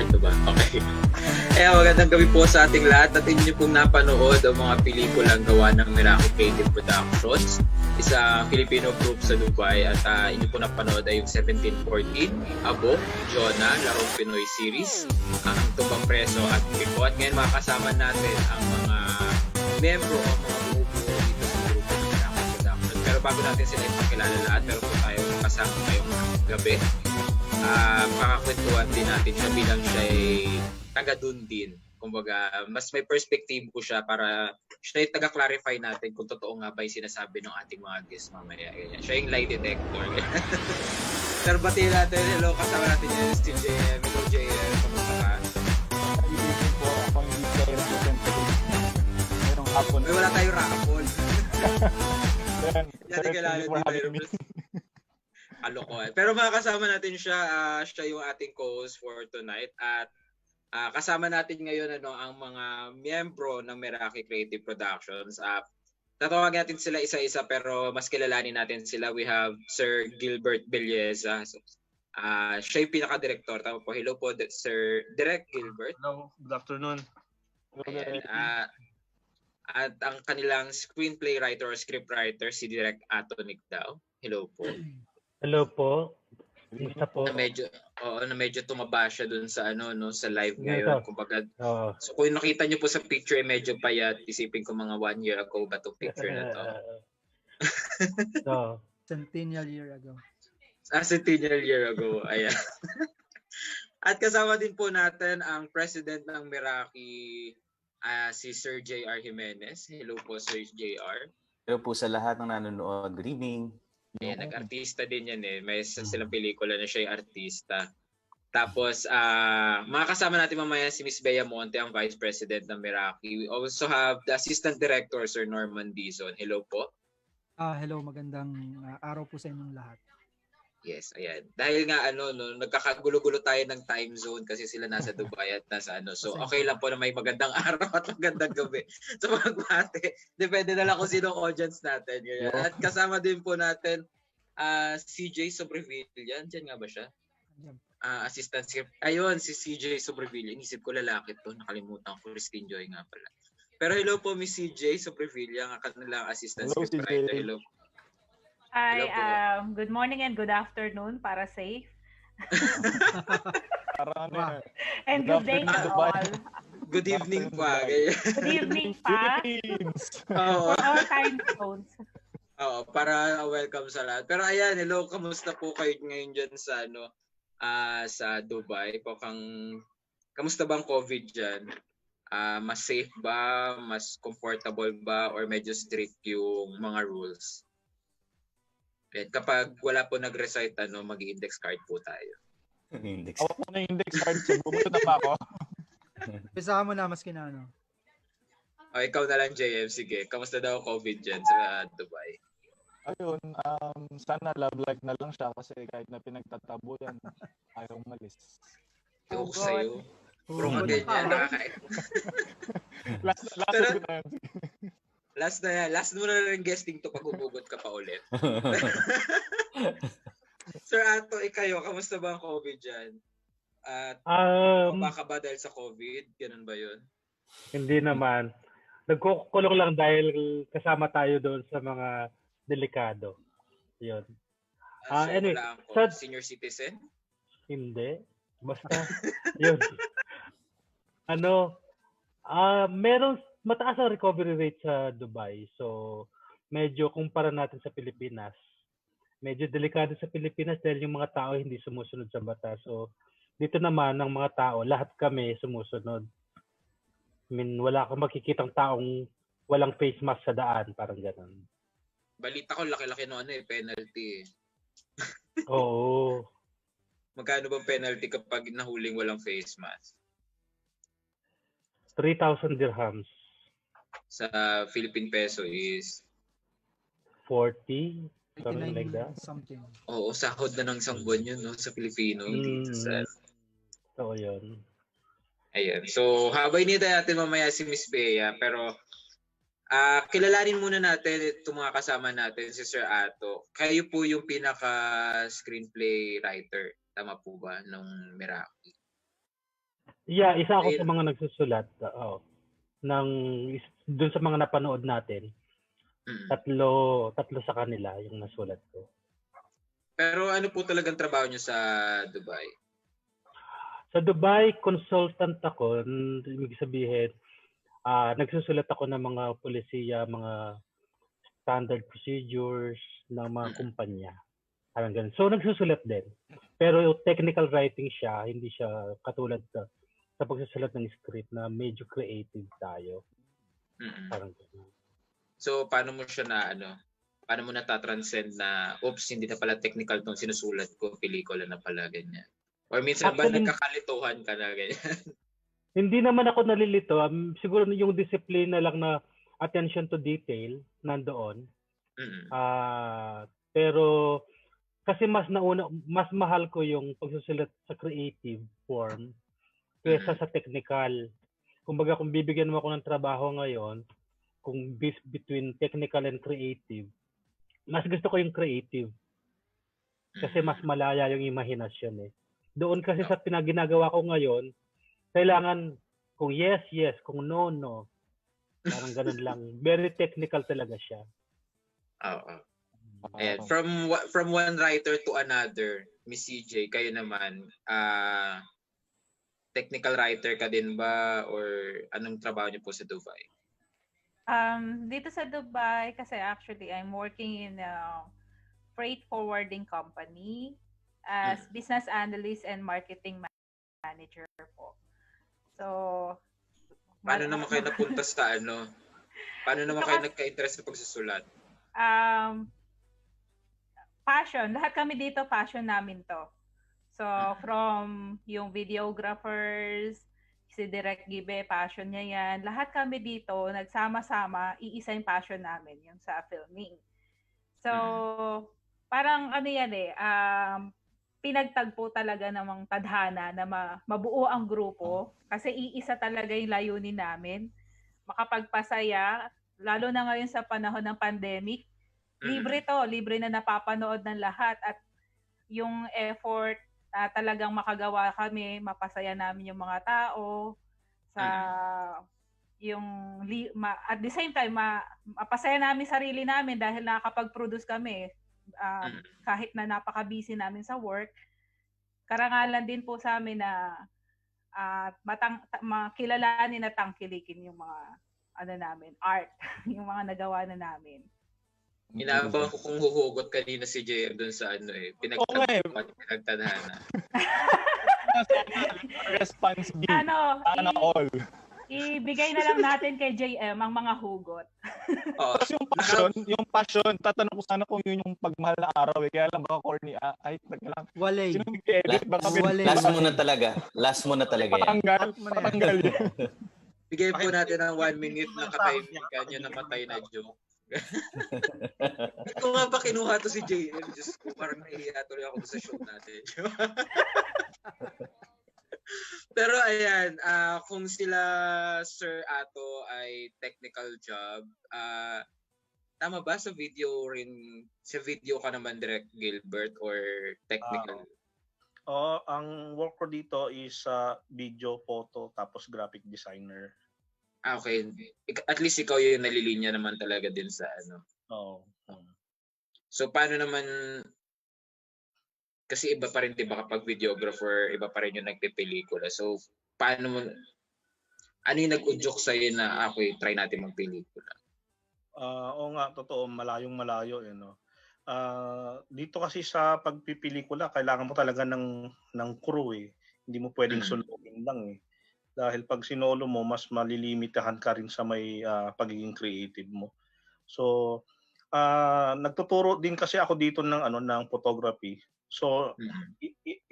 Ito ba? Okay. Magandang gabi po sa ating lahat at inyo pong napanood ang mga pelikulang gawa ng Miracle Creative Productions, isang Filipino group sa Dubai, at inyo po napanood ay yung 1714, Abo, Jonah, Larong Pinoy series, ang Tumbang Preso at Pico. At ngayon makakasama natin ang mga membro o mga bumubuo dito sa grupo ng Miracle Productions. Pero bago natin sila ipakilala lahat, meron po tayo kasama ngayong gabi. Makakwentuhan din natin siya bilang siya ay taga dun din. Kumbaga, mas may perspective ko siya para siya yung taga-clarify natin kung totoo nga ba yung sinasabi ng ating mga guests mamaya. Ganyan. Siya yung lie detector. Pero batiin natin, hello, kasama natin yung Steve JM. Hello JM, kamusta ka? Ibigin po akong hindi kayo representative. Merong hapon. May wala tayong rapon. Yan, Yan, kailangan din tayo kalokohan. Pero makakasama natin siya, siya yung ating co-host for tonight. At Kasama natin ngayon ang mga miyembro ng Meraki Creative Productions. Tatawagin natin sila isa-isa pero mas kilalanin natin sila. We have Sir Gilbert Belleza. Siya yung pinaka-director. Tama po. Hello po, Sir Direct Gilbert. Hello, good afternoon. Ayan. At ang kanilang screenplay writer or script writer, si Direct Atonic daw. Hello po. Hello po. Kumusta po? Na medyo tumaba siya dun sa sa live ngayon. Kumbaga, so kung nakita niyo po sa picture, medyo payat. Isipin ko mga 1 year ago ba itong picture na to? Centennial year ago. Centennial year ago. Ayan. At kasama din po natin ang president ng Meraki, si Sir J.R. Jimenez. Hello po, Sir J.R. Hello po sa lahat ng nanonood. Good evening. Ayan, nag-artista din yan eh. May silang pelikula na siya yung artista. Tapos, mga kasama natin mamaya si Miss Bea Monte, ang Vice President ng Meraki. We also have the Assistant Director, Sir Norman Dizon. Hello po. Hello, magandang araw po sa inyong lahat. Yes, ayan. Dahil nga nagkakagulo-gulo tayo ng time zone kasi sila nasa Dubai at nasa So okay lang po na may magandang araw at magandang gabi sa magbate. Depende na lang kung sino audience natin. Ganyan. At kasama din po natin CJ Sobrevilla. Diyan nga ba siya? Assistant script. Ayun, si CJ Sobrevilla. Inisip ko lalaki to. Nakalimutan ko. Christine Joy nga pala. Pero hello po, Miss CJ Sobrevilla, ang kanilang assistant script writer. Hello. Hi, good morning and good afternoon para safe. And good day to all. Good evening pa. Good evening pa. For all time zones. Para welcome sa lahat. Pero ayan, hello, kamusta po kayo ngayon dyan sa sa Dubai? Kamusta bang COVID dyan? Mas safe ba? Mas comfortable ba? Or medyo strict yung mga rules? Kapag wala po nag-recite, mag-index card po tayo. Index. Ako po na index card. Bumuto na pa ako. Pisahan mo na, mas kinano. Ikaw na lang, JM. Sige. Kamusta daw COVID dyan sa Dubai? Ayun, sana love life na lang siya kasi kahit na pinagtatabuyan, ayaw umalis. Ito ko sa'yo. Puro ka ganyan. Last mo na rin guesting to pag umugot ka pa ulit. Sir Ato, kayo, kamusta ba ang COVID dyan? At baka ba dahil sa COVID? Ganun ba yun? Hindi naman. Nagkukulong lang dahil kasama tayo doon sa mga delikado. Yun. Anyway, senior citizen? Hindi. Basta, yun. Meron mataas ang recovery rate sa Dubai. So, medyo kumpara natin sa Pilipinas. Medyo delikado sa Pilipinas dahil yung mga tao hindi sumusunod sa batas. So, dito naman ng mga tao, lahat kami sumusunod. Wala kang makikitang taong walang face mask sa daan. Parang gano'n. Balita ko, laki-laki penalty. Oo. Magkano bang penalty kapag nahuling walang face mask? 3,000 dirhams. Sa Philippine peso is 40, something like that. Something. Oo, sahod na ng isang buwan yun, sa Pilipino. So, yun. Ayan. So, habay nito natin mamaya si Miss Bea, pero kilalanin muna natin itong mga kasama natin, si Sir Ato. Kayo po yung pinaka-screenplay writer. Tama po ba? Nung Meraki? Yeah, isa ako sa mga nagsusulat. Doon sa mga napanood natin. Tatlo sa kanila yung nasulat ko. Pero ano po talagang trabaho nyo sa Dubai? Sa Dubai, consultant ako. Ibig sabihin, nagsusulat ako ng mga polisiya, mga standard procedures ng mga kumpanya. Parang ganun. So, nagsusulat din. Pero technical writing siya, hindi siya katulad sa pagsusulat ng script na medyo creative tayo. Parang ganun. So, paano mo siya paano mo natatranscend na, oops, hindi na pala technical tong sinusulat ko, pelikula na pala, ganyan? Or minsan ba nagkakalituhan ka na, ganyan? Hindi naman ako nalilito. Siguro yung discipline na lang na attention to detail nandoon. Pero kasi mas mahal ko yung pagsusulat sa creative form kaysa sa technical. Kumbaga, kung bibigyan mo ako ng trabaho ngayon, kung between technical and creative, mas gusto ko yung creative. Kasi mas malaya yung imahinasyon eh. Doon kasi sa ginagawa ko ngayon, kailangan kung yes, yes, kung no, no. Parang ganun lang. Very technical talaga siya. Oo. Ayan. From one writer to another, Miss CJ, kayo naman, technical writer ka din ba or anong trabaho niyo po sa Dubai? Dito sa Dubai, kasi actually I'm working in a freight forwarding company as business analyst and marketing manager po. So, paano naman kayo napunta sa ano? Paano naman kayo nagka-interest sa pagsusulat? Passion. Lahat kami dito, passion namin to. So, from yung videographers, si Direk Gibe, passion niya yan. Lahat kami dito, nagsama-sama, iisa yung passion namin, yung sa filming. So, parang ano yan eh, pinagtagpo talaga namang tadhana na mabuo ang grupo kasi iisa talaga yung layunin namin. Makapagpasaya, lalo na ngayon sa panahon ng pandemic, libre to, libre na napapanood ng lahat at yung effort talagang makagawa kami, mapasaya namin yung mga tao sa yung at the same time mapasaya namin sarili namin dahil nakakapag-produce kami kahit na napaka-busy namin sa work. Karangalan din po sa amin na makilalanin at tangkilikin yung mga ano namin, art, yung mga nagawa na namin. Inaabangan ko kung huhugot kanina si JM doon sa ano eh. Pinagtadhana. Response B. Ano, Sana all. ibigay na lang natin kay JM ang mga hugot. Tapos yung passion, tatanong ko sana kung yun yung pagmahal na araw eh. Kaya lang baka corny. Ay, lang. Walay. Sino nag-edit? Last mo na talaga yan. Patanggal yun. Bigay po natin ang 1 minute na katahimikan yung namatay na joke. Ito nga ba kinuha to si JM? Diyos ko, parang nahihiya tuloy ako sa show natin. Pero ayan, kung sila Sir Ato ay technical job, tama ba sa video ka naman Direk Gilbert or technical? Ang work ko dito is video, photo, tapos graphic designer. Okay. At least ikaw yung nalilinya naman talaga din sa ano. Oo. So paano naman, kasi iba pa rin diba kapag videographer, iba pa rin yung nagpipelikula. So paano mo, ano yung nag-udyok sa'yo na okay, try natin magpelikula? Oo nga, totoo, malayong malayo eh, no? Dito kasi sa pagpipelikula, kailangan mo talaga ng crew eh. Hindi mo pwedeng soloin lang eh. Dahil pag sinolo mo, mas malilimitahan ka rin sa may pagiging creative mo. So, nagtuturo din kasi ako dito ng photography. So,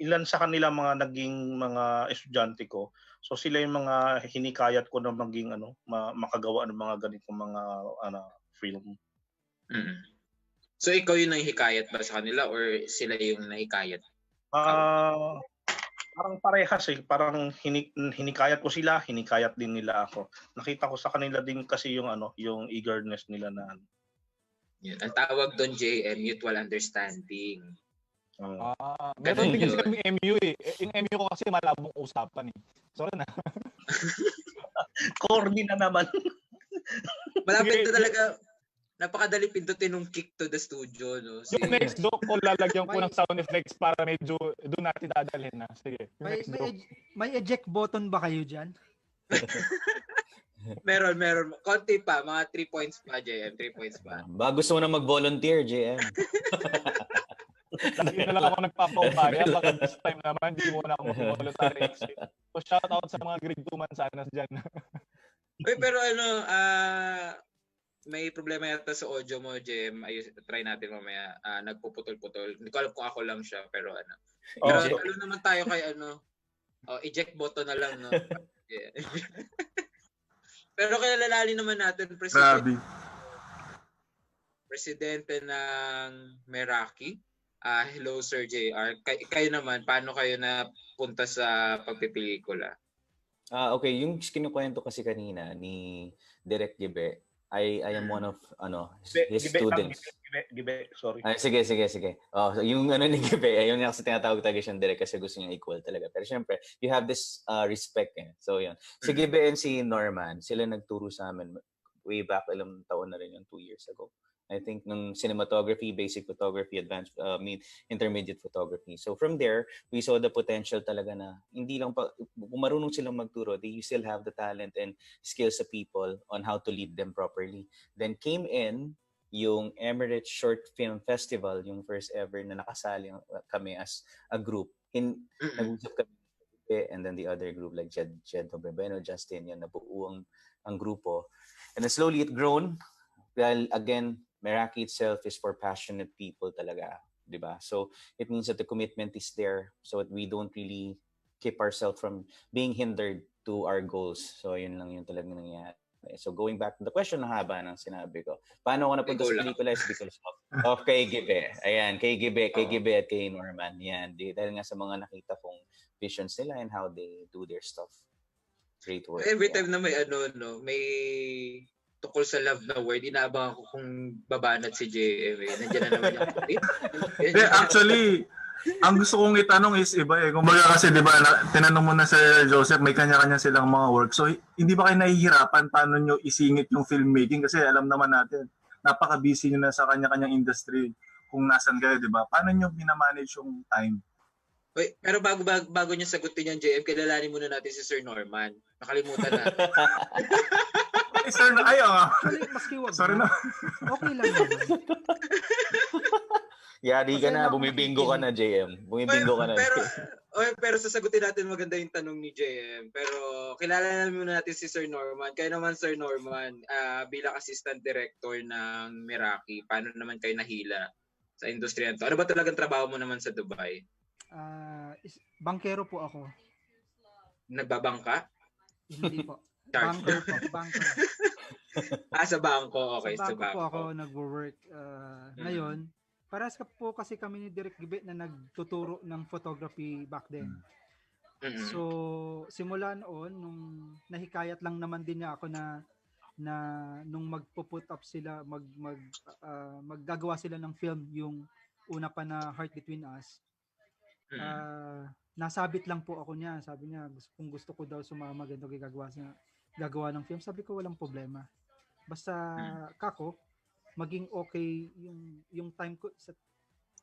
ilan sa kanila mga naging mga estudyante ko. So, sila yung mga hinikayat ko na maging makagawa ng mga ganitong mga film. So, ikaw yung nahihikayat ba sa kanila or sila yung nahikayat? Parang parehas eh. Parang hinikayat ko sila, hinikayat din nila ako. Nakita ko sa kanila din kasi yung yung eagerness nila na Yun. Ang tawag doon JM, mutual understanding. Meron din kasi kami MU eh. Yung MU ko kasi malabong usapan eh. Sorry na. corny na naman. Malapit na talaga. Napakadali pindutin nung kick to the studio, no? Yung next joke ko, lalagyan ko ng sound effects para medyo doon natin dadalhin na. Sige. May eject button ba kayo dyan? Meron. Konti pa, mga 3 points pa, JM. 3 points pa. Ba, gusto mo na mag-volunteer, JM? Lagi na lang ako nagpapaubaya. Baka this time naman, hindi mo na ako mag-voluntary exit. So, shout out sa mga grade 2 mansanas dyan. Uy, pero may problema yata sa audio mo, JM. Try natin mamaya. Nagpuputol-putol. Hindi ko alam kung ako lang siya, pero Pero naman tayo kay eject button na lang, no? Yeah. Pero kilalalanin naman natin, Presidente ng Meraki. Hello, Sir JR. Kayo naman, paano kayo napunta sa pagpipelikula? Okay, yung kinukwento kasi kanina ni Direk Gibe, I am one of his students. Gibe, sorry. Ay, sige. So yung ni Gibe, ayun yung kasi tinatawag talaga siyang Direk kasi gusto niya equal talaga. Pero syempre, you have this respect eh. So yun. Si Gibe and si Norman, sila nagturo sa amin way back, ilang taon na rin yun, 2 years ago. I think nung cinematography, basic photography, advanced, intermediate photography. So from there, we saw the potential talaga na hindi lang pa, kung marunong silang magturo, they still have the talent and skills sa people on how to lead them properly. Then came in yung Emirates Short Film Festival, yung first ever na nakasali kami as a group. Nag-usap kami and then the other group like Jed Obrebeno, Justin, yan nabuo ang grupo. And then slowly it grown. Well, again, Meraki itself is for passionate people talaga, di ba? So it means that the commitment is there so that we don't really keep ourselves from being hindered to our goals. So yun lang yung talagang nangyayari. So going back to the question na haba ng sinabi ko, paano ako napunta sa pelikula is because of kay Gibe. Ayan, kay Gibe at kay Norman. Yan, dahil nga sa mga nakita kong visions nila and how they do their stuff. Great work. Every time na may may tukol sa love na word, inaabangan ko kung babanat si JM. Nandiyan na naman yung kapit. Actually, ang gusto kong itanong is iba eh. Kumbaga kasi di ba, tinanong mo na sa Joseph, may kanya-kanya silang mga work. So, hindi ba kayo nahihirapan paano nyo isingit yung filmmaking? Kasi alam naman natin, napaka-busy nyo na sa kanya-kanyang industry kung nasan kayo, di ba? Paano nyo binamanage yung time? Wait, pero bago niya sagutin yung JM, kilalanin muna natin si Sir Norman. Nakalimutan na. Sir, ayaw. Sorry na. Okay lang naman. Yari ka na, bumibingo ka na, JM. Bumibingo ka na. Pero sasagutin natin maganda yung tanong ni JM. Pero kilala muna natin si Sir Norman. Kayo naman, Sir Norman, bilang assistant director ng Meraki, paano naman kayo nahila sa industriya to? Ano ba talagang trabaho mo naman sa Dubai? Bankero po ako. Nagbabangka? Hindi po. Banker. Sa bangko. Okay, sa bangko po ako nagwo-work. Ngayon, parehas po kasi kami ni Direk Gibe na nagtuturo ng photography back then. So, simula noon, nung nahikayat lang naman din niya ako na nung magpo-put up sila, maggagawa sila ng film, yung una pa na Heart Between Us. Nasabit lang po ako niya. Sabi niya, kung gusto ko daw sumama, ganito gagawa ng film. Sabi ko, walang problema. Basta kako, maging okay yung time ko.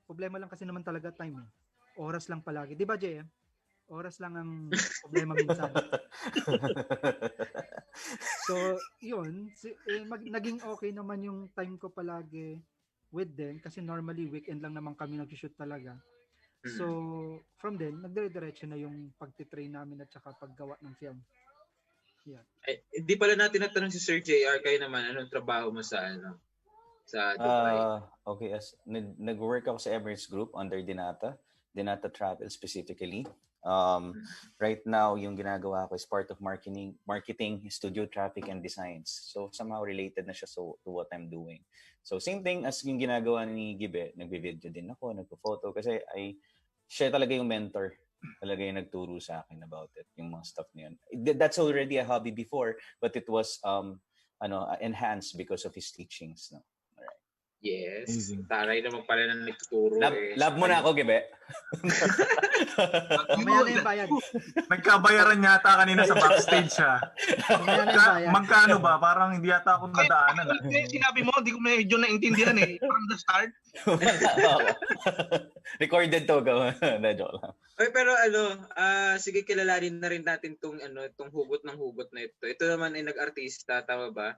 Problema lang kasi naman talaga time eh. Oras lang palagi. Di ba, JM? Oras lang ang problema minsan. So, yun. Naging okay naman yung time ko palagi with them kasi normally weekend lang naman kami nag-shoot talaga. So, from then, nagdire-diretso na yung pagtitrain namin at saka paggawa ng film. Yeah. Hindi pala natin natanong si Sir JR, kayo naman, anong trabaho mo sa Dubai? Okay, nag-work ako sa Emirates Group under Dinata Travel specifically. Right now, yung ginagawa ko is part of marketing, studio traffic and designs. So somehow related na siya to what I'm doing. So same thing as yung ginagawa ni Gibe, nagbe-video din ako, nagpo-photo kasi siya talaga yung mentor. Talaga yung nagturo sa akin about it, yung mga stuff na yun. That's already a hobby before, but it was enhanced because of his teachings. No? Alright. Yes. Taray naman pala na nagtuturo. Love mo na ako, Gibe. Mamaya na yung bayad. Nagkabayaran yata kanina sa backstage siya. Mamaya na yung bayad. Magkano ba? Parang hindi yata ako nadaanan. Sinabi mo, hindi ko medyo naintindihan eh. From the start. Recorded to ka. Joke lang. Okay, pero sige, kilalanin na rin natin tong hugot ng hugot na ito. Ito naman ay nag-artista, tama ba?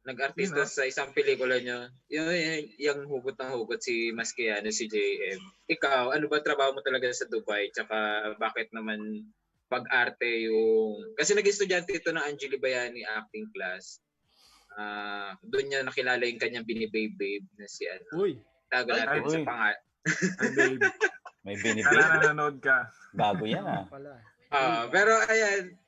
Nag-artista sa isang pelikula nyo. Yung hugot ng hugot si Maskiano, si JM. Ikaw, ano ba trabaho mo talaga sa Dubai? Tsaka bakit naman pag-arte yung... Kasi nag-estudyante ito ng Angeli Bayani acting class. Doon niya nakilala yung kanyang binibabe na si Uy! Tago natin sa pangat. May binibabe. Kaya nanonood ka. Bago yan Pero ayan,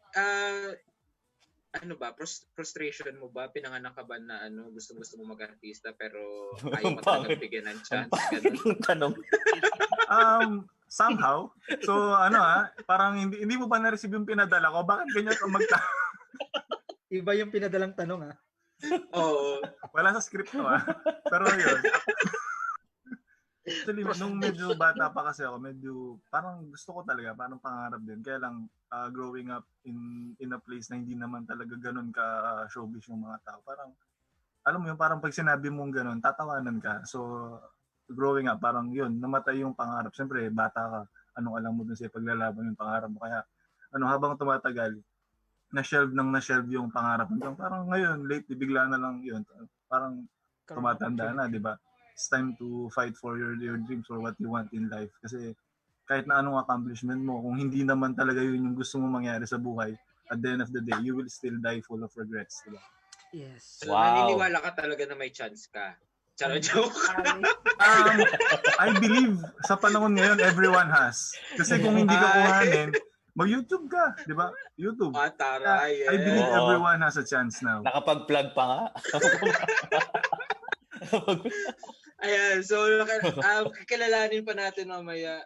ano ba, frustration mo ba? Pinanganak ka ba na gusto mo mag-artista pero ayaw mo talaga bigyan ng chance? Ang tanong. somehow. So parang hindi mo ba na-receive yung pinadala ko? Bakit ganyan ka Iba yung pinadalang tanong Oo. Wala sa script to Pero yun. Actually, nung medyo bata pa kasi ako, medyo parang gusto ko talaga, parang pangarap din. Kaya lang, growing up in a place na hindi naman talaga ganun ka showbiz yung mga tao. Parang, alam mo yun, parang pag sinabi mong ganun, tatawanan ka. So, growing up, parang yun, namatay yung pangarap. Siyempre, bata ka, anong alam mo dun sa paglalaban yung pangarap mo. Kaya, habang tumatagal, na-shelve yung pangarap. Hanggang parang ngayon, lately, bigla na lang yun. Parang tumatanda na, di ba? It's time to fight for your dreams or what you want in life. Kasi kahit na anong accomplishment mo, kung hindi naman talaga yun yung gusto mo mangyari sa buhay, at the end of the day, you will still die full of regrets. Diba? Yes. So, naniniwala ka talaga na may chance ka. Charo joke. I believe sa panahon ngayon, everyone has. Kasi kung hindi ka kuhanin, mag-YouTube ka, di ba? YouTube. Taray. I believe everyone has a chance now. Nakapag-plug pa nga. Ayan, so kilalanin pa natin mamaya.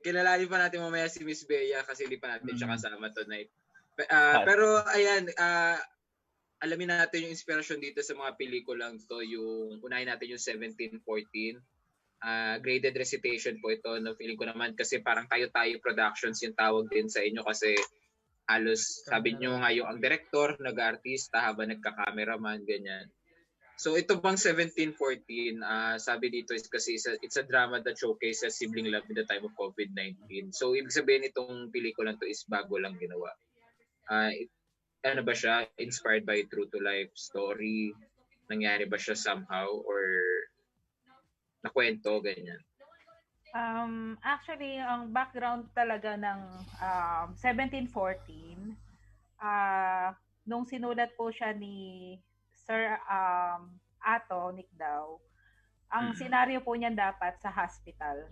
Kilalanin pa natin mamaya si Miss Bea kasi hindi pa natin siya kasama tonight. Pero ayan, alamin natin yung inspirasyon dito sa mga pelikulang to. Yung unahin natin yung 1714. Graded recitation po ito. No, feeling ko naman kasi parang tayo-tayo productions yung tawag din sa inyo kasi halos sabi nyo nga yung ang director, nag-artista habang nagka-cameraman, ganyan. So ito bang 1714, sabi dito is kasi it's a drama that showcases sibling love in the time of COVID-19. So ibig sabihin itong pelikula to is bago lang ginawa. Ano ba siya? Inspired by true to life story? Nangyari ba siya somehow or nakwento, ganyan? Actually, ang background talaga ng 1714, nung sinulat po siya ni Sir Ato Nicdaw, ang senaryo po niyan dapat sa hospital.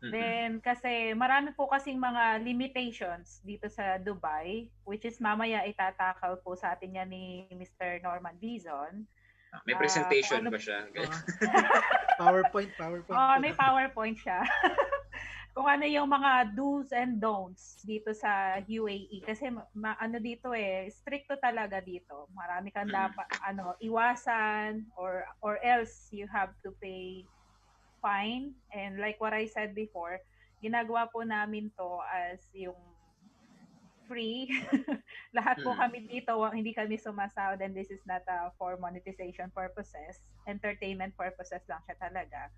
Then, kasi marami po kasing mga limitations dito sa Dubai, which is mamaya itatakal po sa atin yan ni Mr. Norman Dizon. May presentation ba siya? PowerPoint. May PowerPoint siya. Kung ano yung mga do's and don'ts dito sa UAE. Kasi ano dito stricto talaga dito. Marami kang dapat iwasan or else you have to pay fine. And like what I said before, ginagawa po namin to as yung free. Lahat po kami dito, hindi kami sumasahod and this is not for monetization purposes. Entertainment purposes lang siya talaga.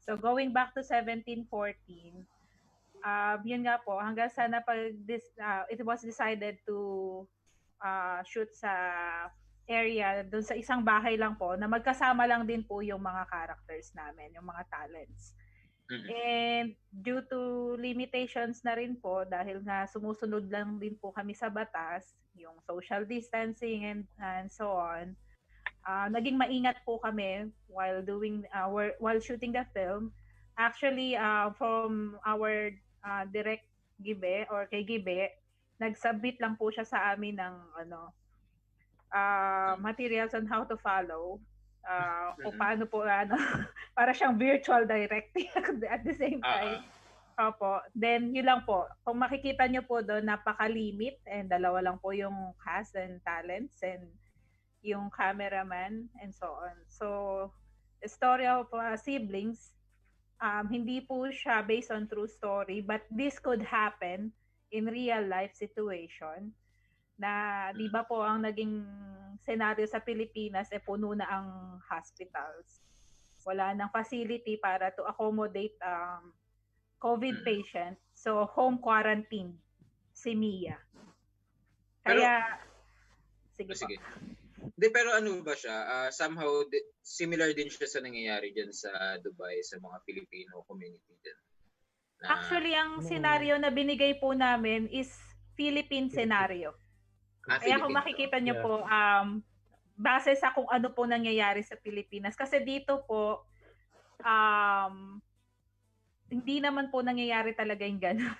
So going back to 1714, yun nga po, hanggang sana it was decided to shoot sa area, doon sa isang bahay lang po, na magkasama lang din po yung mga characters namin, yung mga talents. And due to limitations na rin po, dahil nga sumusunod lang din po kami sa batas, yung social distancing and so on, naging maingat po kami while shooting the film. Actually, from our direct Gibe or kay Gibe, nag-submit lang po siya sa amin ng materials on how to follow. Kung paano po para siyang virtual directing at the same time. Opo. Then yun lang po. Kung makikita nyo po doon, napaka-limit and dalawa lang po yung cast and talents and yung cameraman and so on. So, the story of siblings, hindi po siya based on true story, but this could happen in real life situation na di ba po ang naging senaryo sa Pilipinas puno na ang hospitals. Wala nang facility para to accommodate COVID patient. So home quarantine si Mia. Kaya sige. Pero ano ba siya? Somehow similar din siya sa nangyayari diyan sa Dubai sa mga Filipino community din. Actually, ang senaryo na binigay po namin is Philippine scenario. Kaya kung makikita nyo po, base sa kung ano po nangyayari sa Pilipinas. Kasi dito po, hindi naman po nangyayari talaga yung gano'n.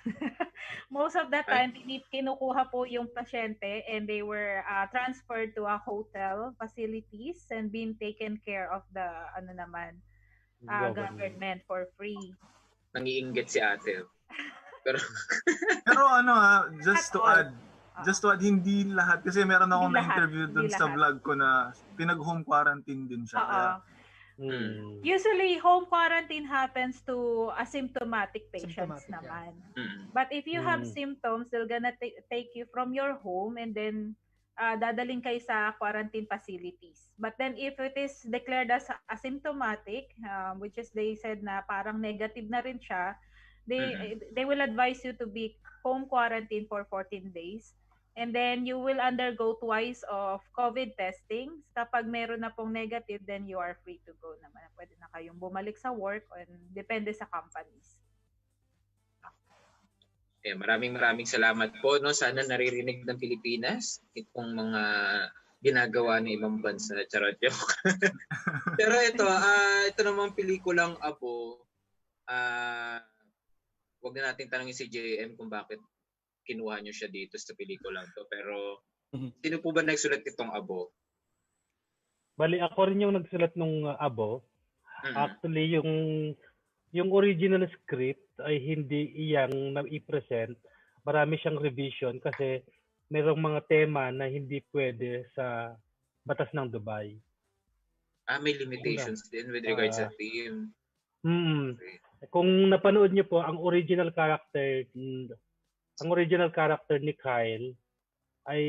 Most of the time, kinukuha po yung pasyente and they were transferred to a hotel facilities and being taken care of the government for free. Nangiinggit si ate. Pero Pero ano just to Not all. add, hindi lahat. Kasi meron akong Hindi lahat, na-interview dun hindi sa lahat. vlog ko na pinag-home quarantine din siya. Oo. Kaya, Usually, home quarantine happens to asymptomatic patients Symptomatic, naman. mm, But if you have symptoms, they're gonna take you from your home and then dadaling kayo sa quarantine facilities. But then if it is declared as asymptomatic, which is they said na parang negative na rin siya, they will advise you to be home quarantine for 14 days. And then you will undergo twice of COVID testing. Kapag meron na pong negative, then you are free to go naman. Pwede na kayong bumalik sa work and depende sa companies. maraming salamat po. No? Sana naririnig ng Pilipinas itong mga ginagawa ng ibang bansa. Charot joke. Pero ito namang pelikulang Abo, wag na natin tanongin si JM kung bakit kinuha niyo siya dito sa pelikulang to. Pero sino po ba nagsulat itong Abo? Bali, ako rin yung nagsulat nung Abo. Actually, yung original script ay hindi iyang na-i-present. Marami siyang revision kasi mayroong mga tema na hindi pwede sa batas ng Dubai. May limitations din with regards sa theme. Okay. Kung napanood niyo po, ang original character ni Kyle ay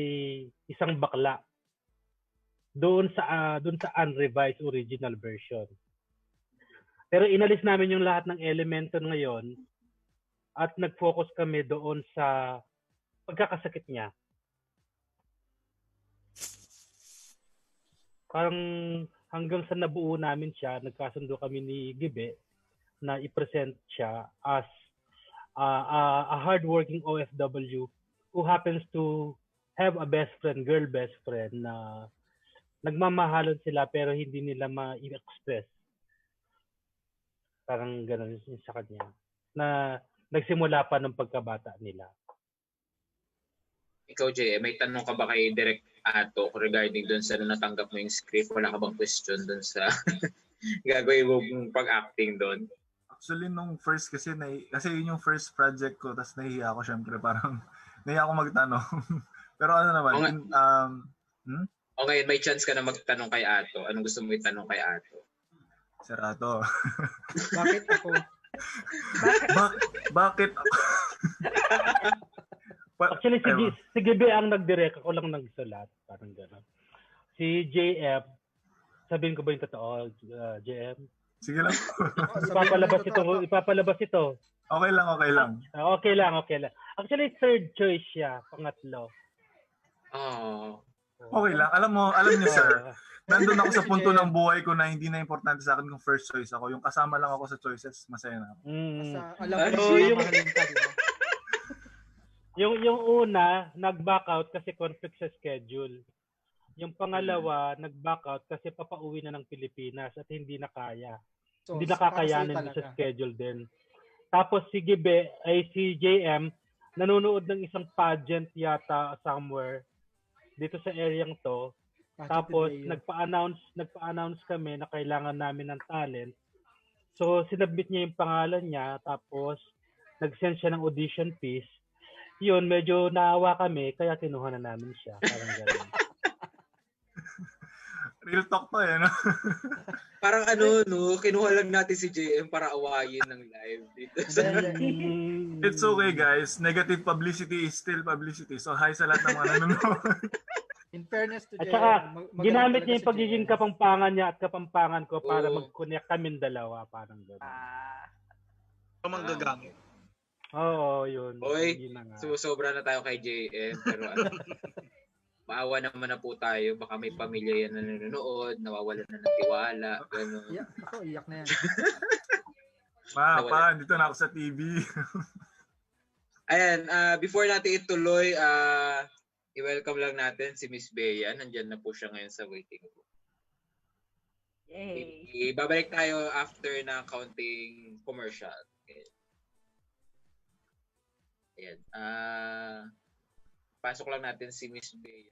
isang bakla. Doon sa unrevised original version. Pero inalis namin yung lahat ng elemento ngayon at nag-focus kami doon sa pagkakasakit niya. Parang hanggang sa nabuo namin siya, nagkasundo kami ni Gibe na i-present siya as a hardworking OFW who happens to have a best friend, girl best friend na nagmamahalan sila pero hindi nila ma-express. Parang gano'n sa kanya. Na nagsimula pa ng pagkabata nila. Ikaw, Jay, may tanong ka ba kay Direk Ato regarding doon sa natanggap mo yung script? Wala ka bang question doon sa gagawin mong pag-acting doon? Actually, nung first kasi yun yung first project ko, tapos nahihiya ako syempre, parang nahihiya ako magtanong. Pero ano naman, Okay, may chance ka na magtanong kay Ato. Anong gusto mo itanong kay Ato? Sir Ato. Bakit ako? Bakit ako? Actually, si Gibe ang nag-direct, ako lang nagsulat. Parang gano'n. Si JM, sabihin ko ba yung totoo, JM? Sige lang. Ipapalabas ito. Okay lang. Okay lang. Actually, third choice siya, pangatlo. Okay lang. Alam niyo, sir, nandun ako sa punto ng buhay ko na hindi na importante sa akin kung first choice ako. Yung kasama lang ako sa choices, masaya na ako. Alam mo, yung yung una, nag-back out kasi conflict sa schedule. Yung pangalawa, nag-back out kasi papauwi na ng Pilipinas at hindi na kaya. So, hindi nakakayanin sa schedule din. Tapos si JM, nanonood ng isang pageant yata somewhere dito sa areang to. Tapos nagpa-announce kami na kailangan namin ng talent. So sinubmit niya yung pangalan niya, tapos nag-send siya ng audition piece. Yun, medyo naawa kami, kaya kinuha na namin siya. Parang gano'n. Real talk to no? Parang kinuha lang natin si JM para awayin ng live dito. It's okay, guys. Negative publicity is still publicity. So, hi sa lahat ng mga nanonood. In fairness to JM, at saka, ginamit niya yung pagiging kapampangan niya at kapampangan ko para mag-connect kaming dalawa. Parang gano'n. Manggagamit. Oo, yun. Oy, sobra na tayo kay JM. Pero maawa naman na po tayo. Baka may pamilya yan na nanonood, nawawalan na ng tiwala. Gano'n. Ako, iyak na yan. Dito na ako sa TV. Ayan, before natin ituloy, i-welcome lang natin si Miss Bea. Nandyan na po siya ngayon sa waiting room. Yay! Babalik tayo after na counting commercial. Okay. Ayan. Pasok lang natin si Miss Bea.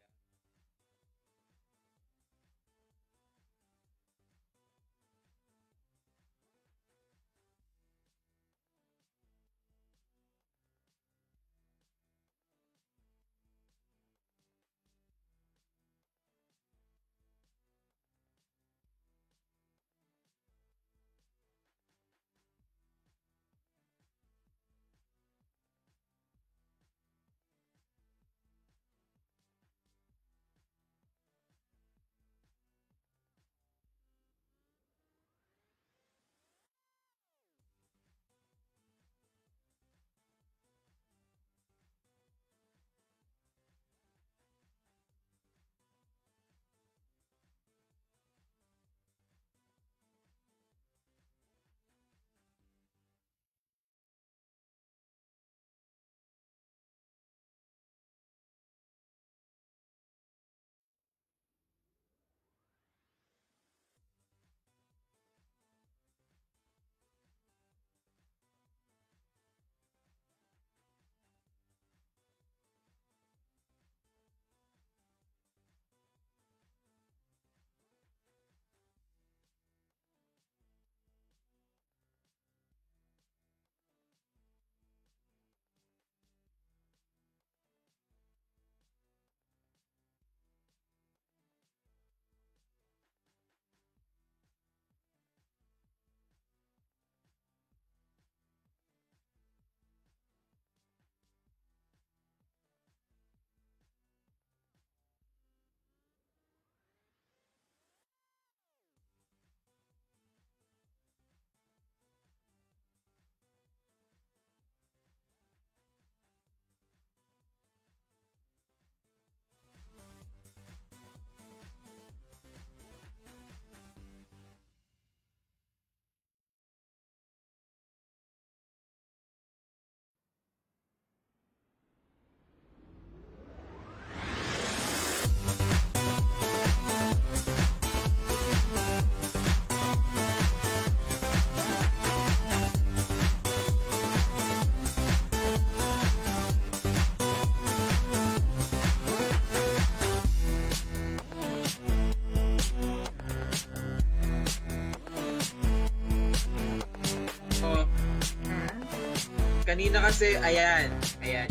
Kanina kasi, ayan,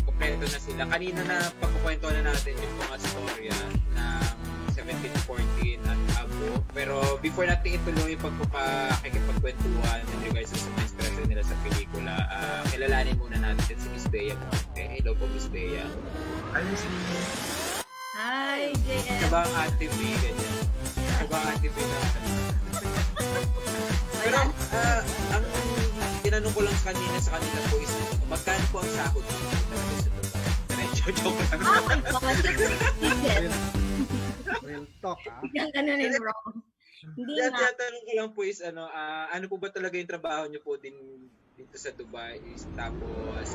kompleto na sila. Kanina na pagkukwento na natin yung mga storya ng 1714 at Abo. Pero before natin ituloy yung pagkikipagkwentuhan in regards sa mga inspirasyon nila sa pelikula, kilalanin muna natin si Miss Bea Monte. Hello po, Miss Bea. Ayun si... Hi, JM. Siya ba ang ate Bea, ganyan? Siya ba ang ate Bea na? Pero, ang tinanong ko lang sa kanila po is, magkano po ang sahod dito talaga sa Dubai? Joke lang. Oh my God, it's Real talk, Bigyan ka na rin wrong. Hindi Kaya nga. tinatanong ko lang po is, ano po ba talaga yung trabaho niyo po din dito sa Dubai is, tapos,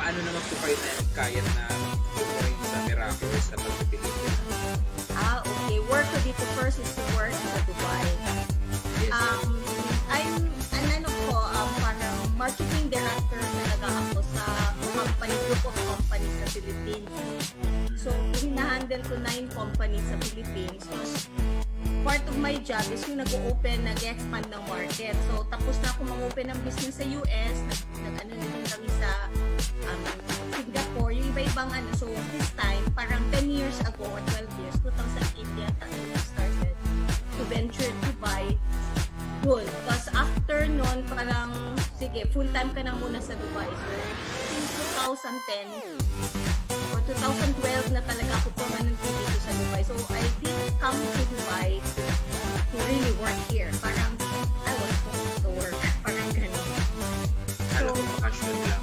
paano naman po kayo kaya na tumoy sa Miraculous na pagpipiligin? Okay. Work ko dito first is to work sa Dubai. Yes, Parang marketing director talaga ako sa group of companies sa Philippines. So, hinahandle ko 9 companies sa Philippines. So, part of my job is yung nag-open, nag-expand ng market. So, tapos na ako mag-open ng business sa US, nag-ano na din kami sa Singapore, yung iba-ibang So, this time, parang 10 years ago or 12 years, 2008 yata, I started to venture to buy doon. Tapos after nun, parang, sige, full-time ka na muna sa Dubai. So, since 2010 or 2012 na talaga ako permanent dito sa Dubai. So, I did come to Dubai to really work here. Parang, I was supposed to work. Parang gano'n. Alam ko, bakasyon lang.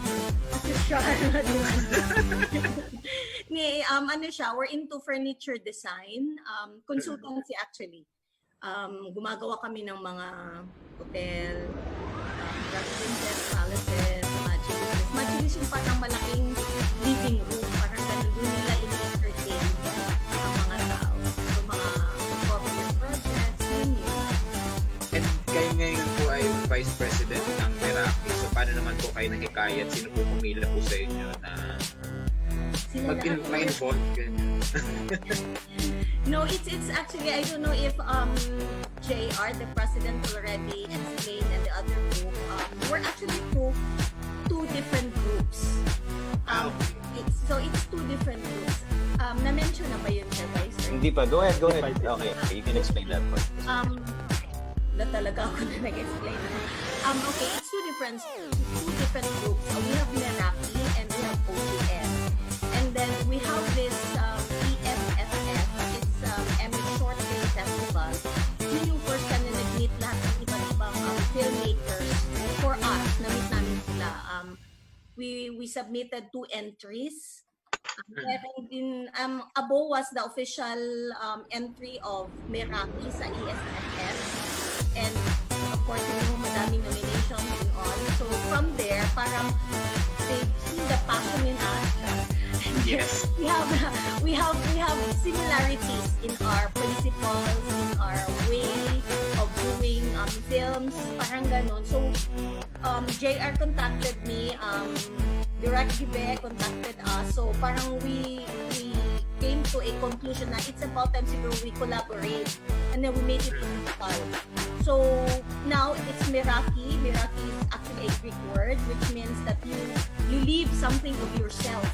We're into furniture design, consultancy actually. Gumagawa kami ng mga hotel, residences, palaces, machilis yung parang malaking living room, parang gano'n doon nila in-entertain ang mga tao. So, mga corporate projects, yun. And kayo ngayon po ay Vice President ng Meraki. So, paano naman po kayo nahikayat? Sino po pumila po sa inyo na ma-involve? No, it's actually, I don't know if JR, the president, already explained, and the other group, we're actually two different groups. It's two different groups. Na-mention na ba yun siya, guys? Hindi pa. Go ahead. Okay, you can explain that part. Na talaga ako na nag-explain. Okay, it's two different groups. We have Meraki and we have OGS. And then we have this EFFF. It's Emmy Short Film Festival. Yun yung first time na nag-meet lahat ng iba't ibang filmmakers. For us, na-meet namin sila. We submitted 2 entries. Abo was the official entry of Meraki sa ESFF. And of course, madaming nominations and all. So from there, parang they see the passion in us. Yes. We have similarities in our principles, in our way of doing films, parang ganon. So JR contacted me, Direct Gibe contacted us. So parang we came to a conclusion na it's about time siguro we collaborate, and then we made it physical. So now it's Meraki. Meraki is actually a Greek word which means that you leave something of yourself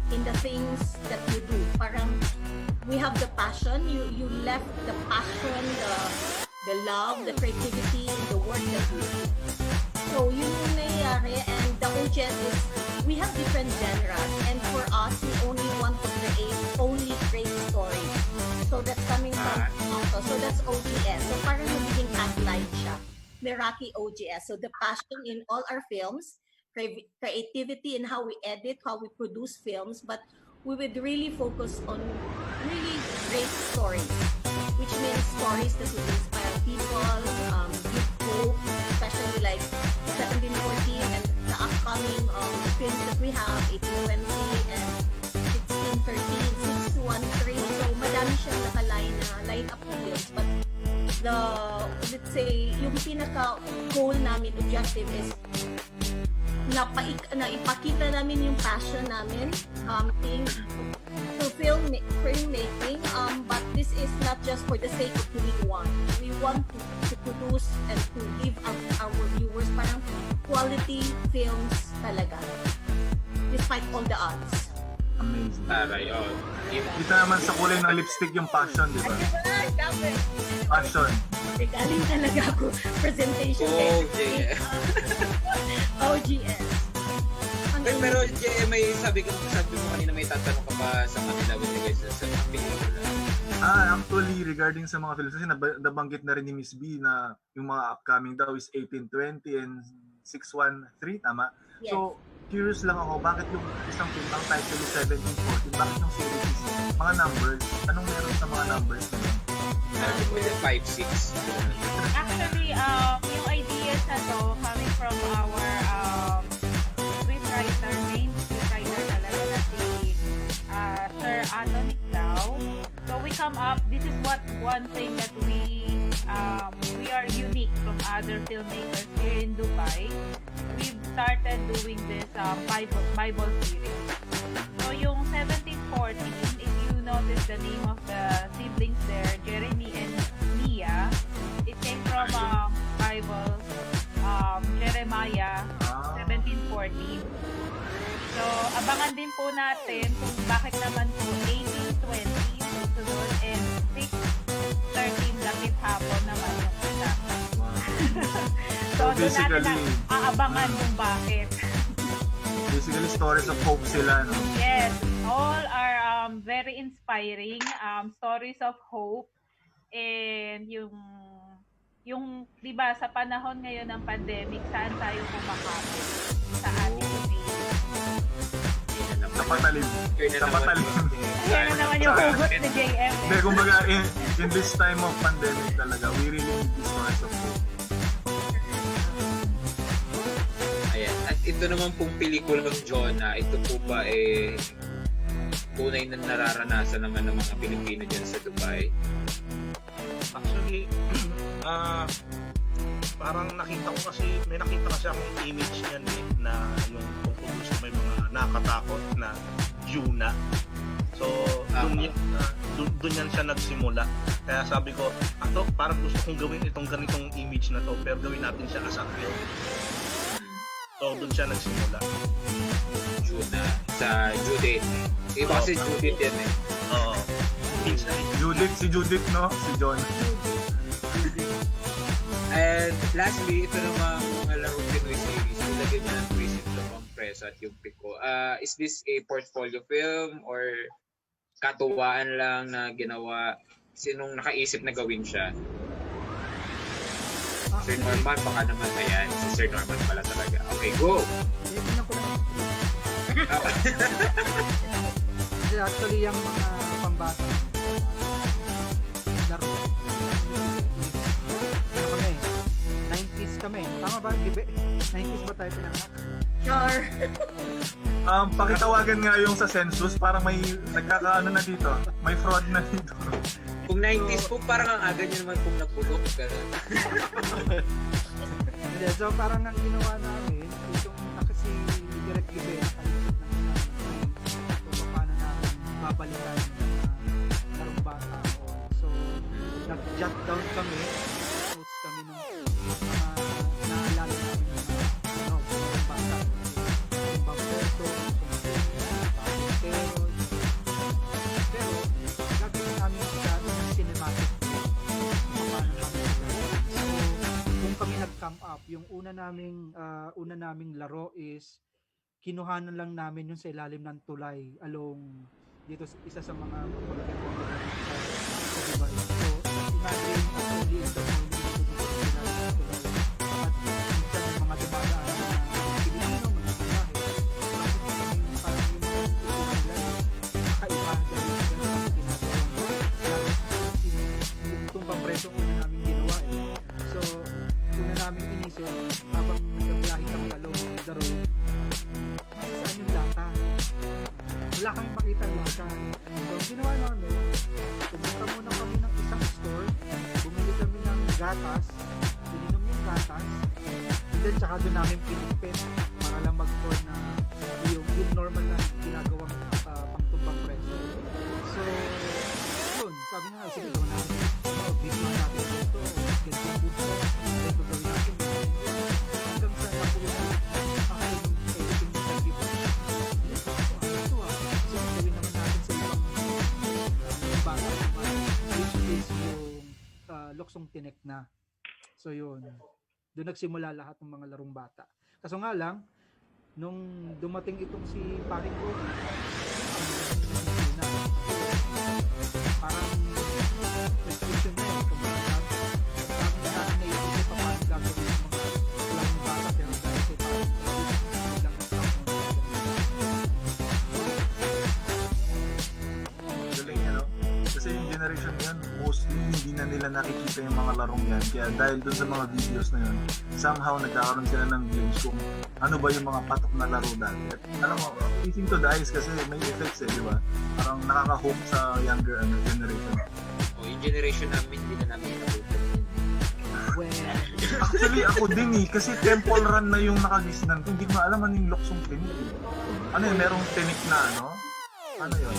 in the things that you do. Parang we have the passion, you left the passion, the love, the creativity in the work that you do. So yun yung nangyayari, and the OGS is we have different genres, and for us we only want to create only great stories. So that's coming from so that's OGS. So parang nagiging tagline siya, Meraki OGS. So the passion in all our films, creativity in how we edit, how we produce films, but we would really focus on really great stories, which means stories that would inspire people, give hope, especially like 1714 and the upcoming films that we have, 1820 and 1613, 613. So madami siyang line up of films, but let's say, yung pinaka-goal namin, objective is ipakita namin yung passion namin to filmmaking, but this is not just for the sake of doing one. We want to produce and to give our viewers parang quality films talaga. despite all the odds. Amazing. Taray, Kita naman sa kulay ng lipstick yung passion, di ba? Dapat. Passion. Galing talaga ako. Presentation. OGS. OGS. Pero may sabi mo kanina may tatanong ka pa sa kanila with regards sa mga pelikula. Actually, regarding sa mga films, kasi nabanggit na rin ni Miss B na yung mga upcoming daw is 1820 and 613, tama? Yes. So, curious lang ako, bakit yung isang film, ang title is 1714, bakit yung series is mga numbers? Anong meron sa mga numbers na yun? 5-6. Actually, yung ideas na to coming from our scriptwriter, main scriptwriter talaga na si Sir Anthony Clau. So we come up, this is one thing that we are unique from other filmmakers here in Dubai. We've started doing this Bible series. So yung 1714, if you notice the name of the siblings there, Jeremy and Mia, it came from Bible, Jeremiah 17:14. So, abangan din po natin kung bakit naman po 18:20 yung susunod and 6:13 lakit hapon naman yung isa. So, doon natin aabangan kung bakit. Basically, stories of hope sila, no? Yes, all are very inspiring stories of hope, and yung 'di ba sa panahon ngayon ng pandemic, saan tayo kumakapit sa ating faith. Sa patalim. Yan na naman yung hugot ni JM. Hindi, kumbaga, in this time of pandemic talaga, we really need these stories of hope. Ayan. At ito naman pong pelikulang Jonah, ito po ba tunay na nararanasan naman ng mga Pilipino dyan sa Dubai? Actually, parang may nakita kasi akong image niyan na yung tungkol sa may mga nakatakot na Yuna. So, doon yan siya nagsimula. Kaya sabi ko, parang gusto kong gawin itong ganitong image na to, pero gawin natin siya as a film. So, doon siya nagsimula. Yuna, sa Judith. Iba kasi Judith yan eh. Oo. Si Judith, no? Si John. And lastly, ito namang mga larong Pinoy series. Nilagyan niya ng twist ito ang preso at yung piko. Is this a portfolio film or katuwaan lang na ginawa? Sinong nakaisip na gawin siya? Sir Norman, baka naman ayan. Si Sir Norman pala talaga. Okay, go! Actually, yung mga pambata laro. Ano kami? 90s kami. Tama ba, Gibe? 90s ba tayo pinanganak? Sure. Pakitawagan nga yung sa census, parang may nagkakaano na dito. May fraud na dito. Kung 90s po, parang ang aga nyo naman kung napulok. So parang ang ginawa namin, itong kasi direct Gibe kung paano namin babalikan larong bata. So nag-jot down kami, notes kami nung naalala namin yung bata. Yung bamboto, pero gagawin namin sa cinematic kami nag-come up, yung una naming laro is kinuhanan lang namin yung sa ilalim ng tulay along dito isa sa mga magagandang lugar sa Dubai. So, imagine only in the morning at minsan yung mga dumadaan na Pilipino, mga biyahe. Parang yung kakaiba dahil yung ginagawa. Itong pampreso una namin ginawa So, una namin inisip habang nagbiyahe kami along the road, saan yung lata? Wala kami makita lata. So, ginawa namin, pumunta muna kami ng isang store, bumili kami ng gatas, ininom yung gatas, and then tsaka doon namin pinipin para lang mag-pour na yung normal na ginagawang pangtumbang preso. So, yun, sabi nga, sige, gawin natin. Bigyan natin ito, get yung buto, then gagawin natin hanggang sa napulo na ang editing mo sa video. Luksong Tinik na. So yun, doon nagsimula lahat ng mga larong bata. Kaso nga lang, nung dumating itong si Paring Cody, parang restriction na yun. Parang naisip pa paano gagawin yung mga larong bata, pero dahil kay Paring Cody, lang Galing yan, no? Kasi yung generation yan, mostly hindi na nila nakikita yung mga larong yan. Kaya dahil dun sa mga videos na yun, somehow nagkakaroon sila ng glimpse kung ano ba yung mga patok na laro dati. At alam mo, eating to the eyes kasi may effects di ba? Parang nakaka-hook sa younger generation. O, yung generation namin, hindi na namin nabutan yun. Actually, ako din kasi Temple Run na yung nakagisnan ko. Hindi ko alam ano yung Luksong Tinik. Ano yun, merong tinik na ano? Ano yun?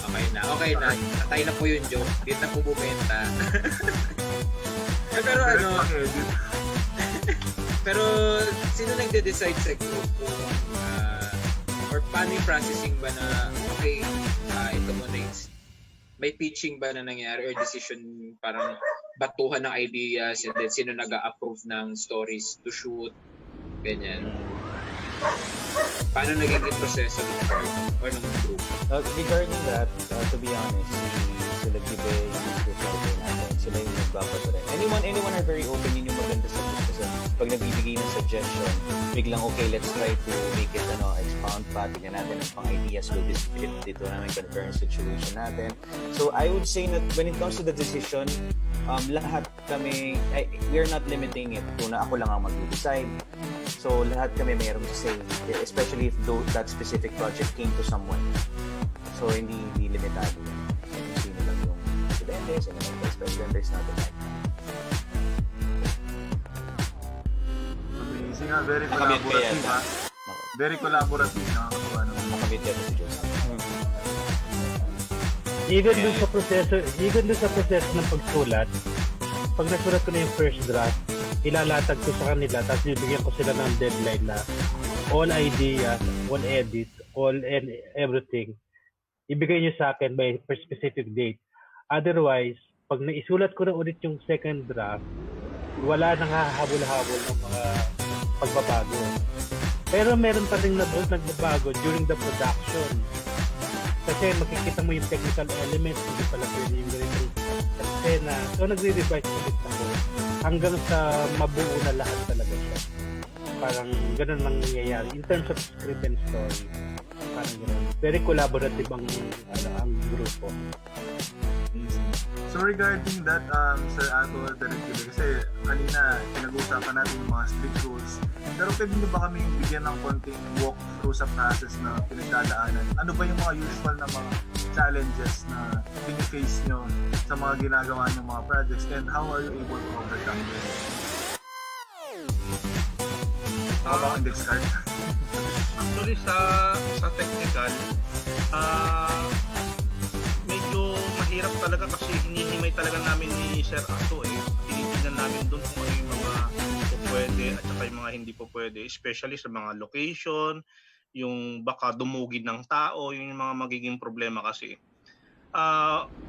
Okay na. Natay na po yun, joke. Di na po bumenta. Pero ano, pero sino nagde-decide sa group kung or paano yung processing ba na okay, ito mo na may pitching ba na nangyari or decision parang batuhan ng ideas and then sino nag-a-approve ng stories to shoot, ganyan. Paano nagiging proseso ng part or ng group? Regarding that, to be honest, sila Gibe, yung scriptwriter natin, sila yung nagpapadre. Anyone are very open, yun yung maganda sa group kasi pag nagbibigay ng suggestion, biglang okay, let's try to make it expound pa, tignan natin ang pang ideas will this fit dito namin current situation natin. So I would say that when it comes to the decision, lahat kami, we're not limiting it to na ako lang ang mag-decide. So lahat kami mayroong say, especially if that specific project came to someone. So hindi limitado yan. So, sino lang yung presidente, sino lang yung vice president, there's nothing like that. Amazing nga, very collaborative ha. Very collaborative, nakakatuwa naman. Makamit yan si Joseph. Even dun sa proseso ng pagsulat, pag nasulat ko na yung first draft, ilalatag ko sa kanila, tapos bibigyan ko sila ng deadline na all ideas, all edits, all and everything, ibigay nyo sa akin by specific date. Otherwise, pag naisulat ko na ulit yung second draft, wala nang hahabol-habol ng mga pagbabago. Pero meron pa rin nagbabago during the production. Kasi makikita mo yung technical elements, hindi pala pwede yung ganitong eksena. So nagre-revise ulit ako hanggang sa mabuo na lahat talaga siya. Parang ganun lang nangyayari. In terms of script and story, parang ganun. Very collaborative ang grupo. So regarding that, Sir Ato, kasi kanina pinag-uusapan natin yung mga strict rules. Pero pwede nyo ba kami bigyan ng konting walk-through sa process na pinagdadaanan? Ano ba yung mga usual na mga challenges na piniface nyo sa mga ginagawa ng mga projects and how are you able to overcome them? How about index card? Actually, sa technical, medyo mahirap talaga kasi hinihimay talaga namin ni Sir Ato tinitingnan namin doon kung ano yung mga pwede at saka yung mga hindi po pwede, especially sa mga location, yung baka dumugin ng tao, yung mga magiging problema kasi.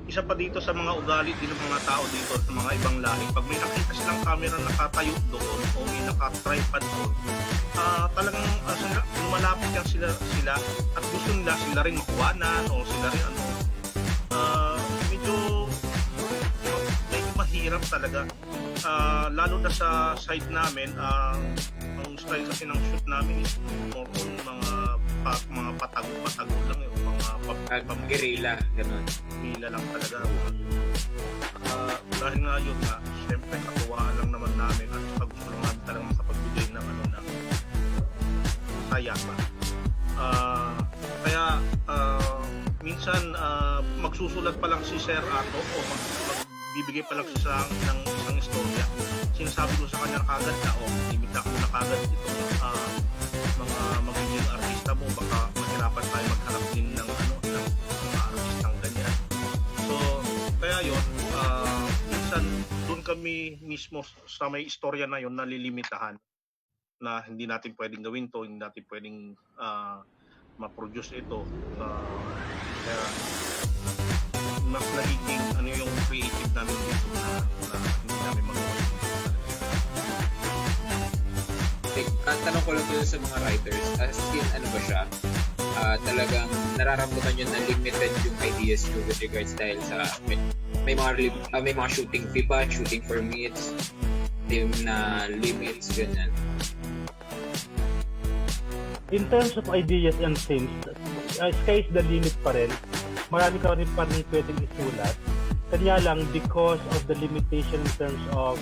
Isa pa dito sa mga ugali din ng mga tao dito sa mga ibang lahi, pag may nakita silang camera nakatayo doon o may naka-tripod doon, talagang lumalapit yan sila at gusto nila sila rin makuwanan o sila rin medyo mahirap talaga, lalo na sa side namin. Ang style kasi ng shoot namin is more on mga patago lang yung mga guerrilla, ganun. Guerrilla lang talaga. Dahil nga yun nga, syempre katuwaan lang naman namin at saka gusto lang namin talagang makapagbigay ng ng saya pa. Kaya minsan magsusulat pa lang si Sir Ato o magbibigay pa lang siya ng isang istorya. Sinasabi ko sa kanya kagad na limita ko na kagad itong mga magiging artista mo, baka mahirapan tayo maghanap din ng mga artistang ganyan. So kaya yun, minsan doon kami mismo sa may istorya na yun nalilimitahan na hindi natin pwedeng gawin to, hindi natin pwedeng ma-produce ito. Kaya mas nagiging yung creative namin dito na hindi namin tanong ko lang dun sa mga writers, as in, ano ba siya? Talagang nararamdaman nyo na limited yung ideas nyo with regards dahil sa may mga shooting fee ba, shooting permits, team na limits, ganyan. In terms of ideas and themes, sky is the limit pa rin. Marami ka rin pa rin pwedeng isulat. Kanya lang, because of the limitation in terms of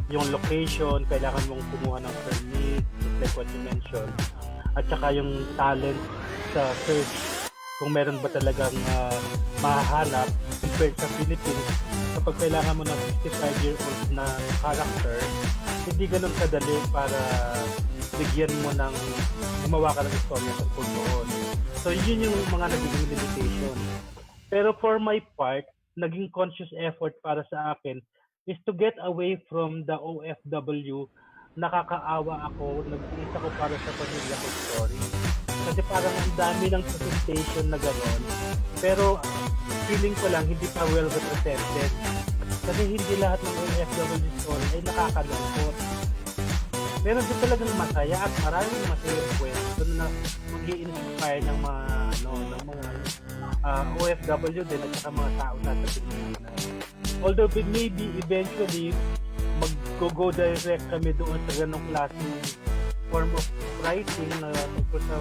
yung location, kailangan mong kumuha ng permit, like what you mentioned, at saka yung talent sa search, kung meron ba talagang mahahanap compared sa Philippines, kapag kailangan mo ng 65-year-old na character, hindi ganun kadali para bigyan mo ng gumawa ka ng istorya sa doon. So yun yung mga nagiging limitation. Pero for my part, naging conscious effort para sa akin is to get away from the OFW. Nakakaawa ako, nag-iis ako para sa pamilya ko story. Kasi parang ang dami ng presentation na gano'n. Pero feeling ko lang hindi pa well represented. Kasi hindi lahat ng OFW story ay nakakalungkot. Meron din talagang masaya at maraming masayang kwento na mag-i-inspire ng mga OFW din at saka mga tao na sa Pilipinas. Although maybe eventually mag-go direct kami doon sa ganong klaseng form of writing na tungkol sa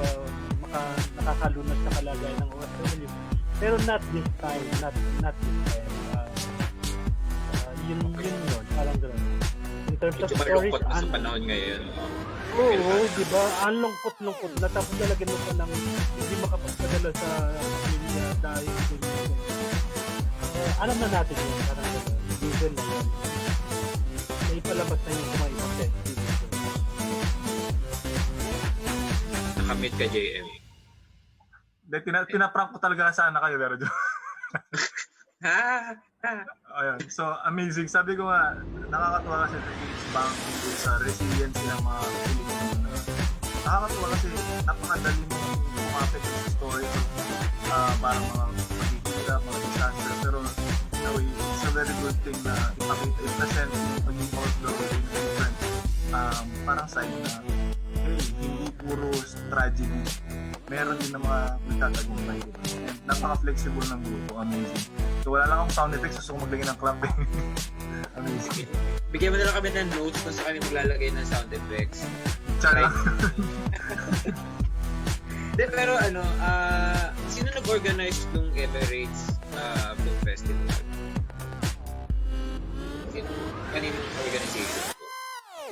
nakakalunas sa kalagayan ng OFW. Pero not this time. Yun, parang gano'n. In terms of stories, malungkot na sa panahon ngayon. Oo, di ba? Ang lungkot-lungkot na tapos talaga mo pa ng hindi makapagpadala sa pamilya dahil alam na natin yun, parang gano'n. Given na yun. May palabas na yung mga ibang TV. Nakamit ka, JM. Pinaprank ko talaga sana kayo, pero Ha? Ayan. So, amazing. Sabi ko nga, nakakatuwa kasi it's banking dun sa resiliency ng mga Pilipino. Nakakatuwa kasi napakadali mo kumapit sa story. Parang mga pagkikita, mga disaster. Pero, in a way, it's a very good thing na ipakita, i-present yung pagiging outdoor in different parang side na, hey, hindi puro tragedy. Meron din na mga nagtatagumpay. And napaka-flexible ng grupo. Amazing. So wala lang akong sound effects. Gusto ko maglagay ng clapping. Amazing. Bigyan mo na lang kami ng notes kung saan kami maglalagay ng sound effects. Tsaka pero sino nag-organize nung Emirates Film Festival? Kaninong organization?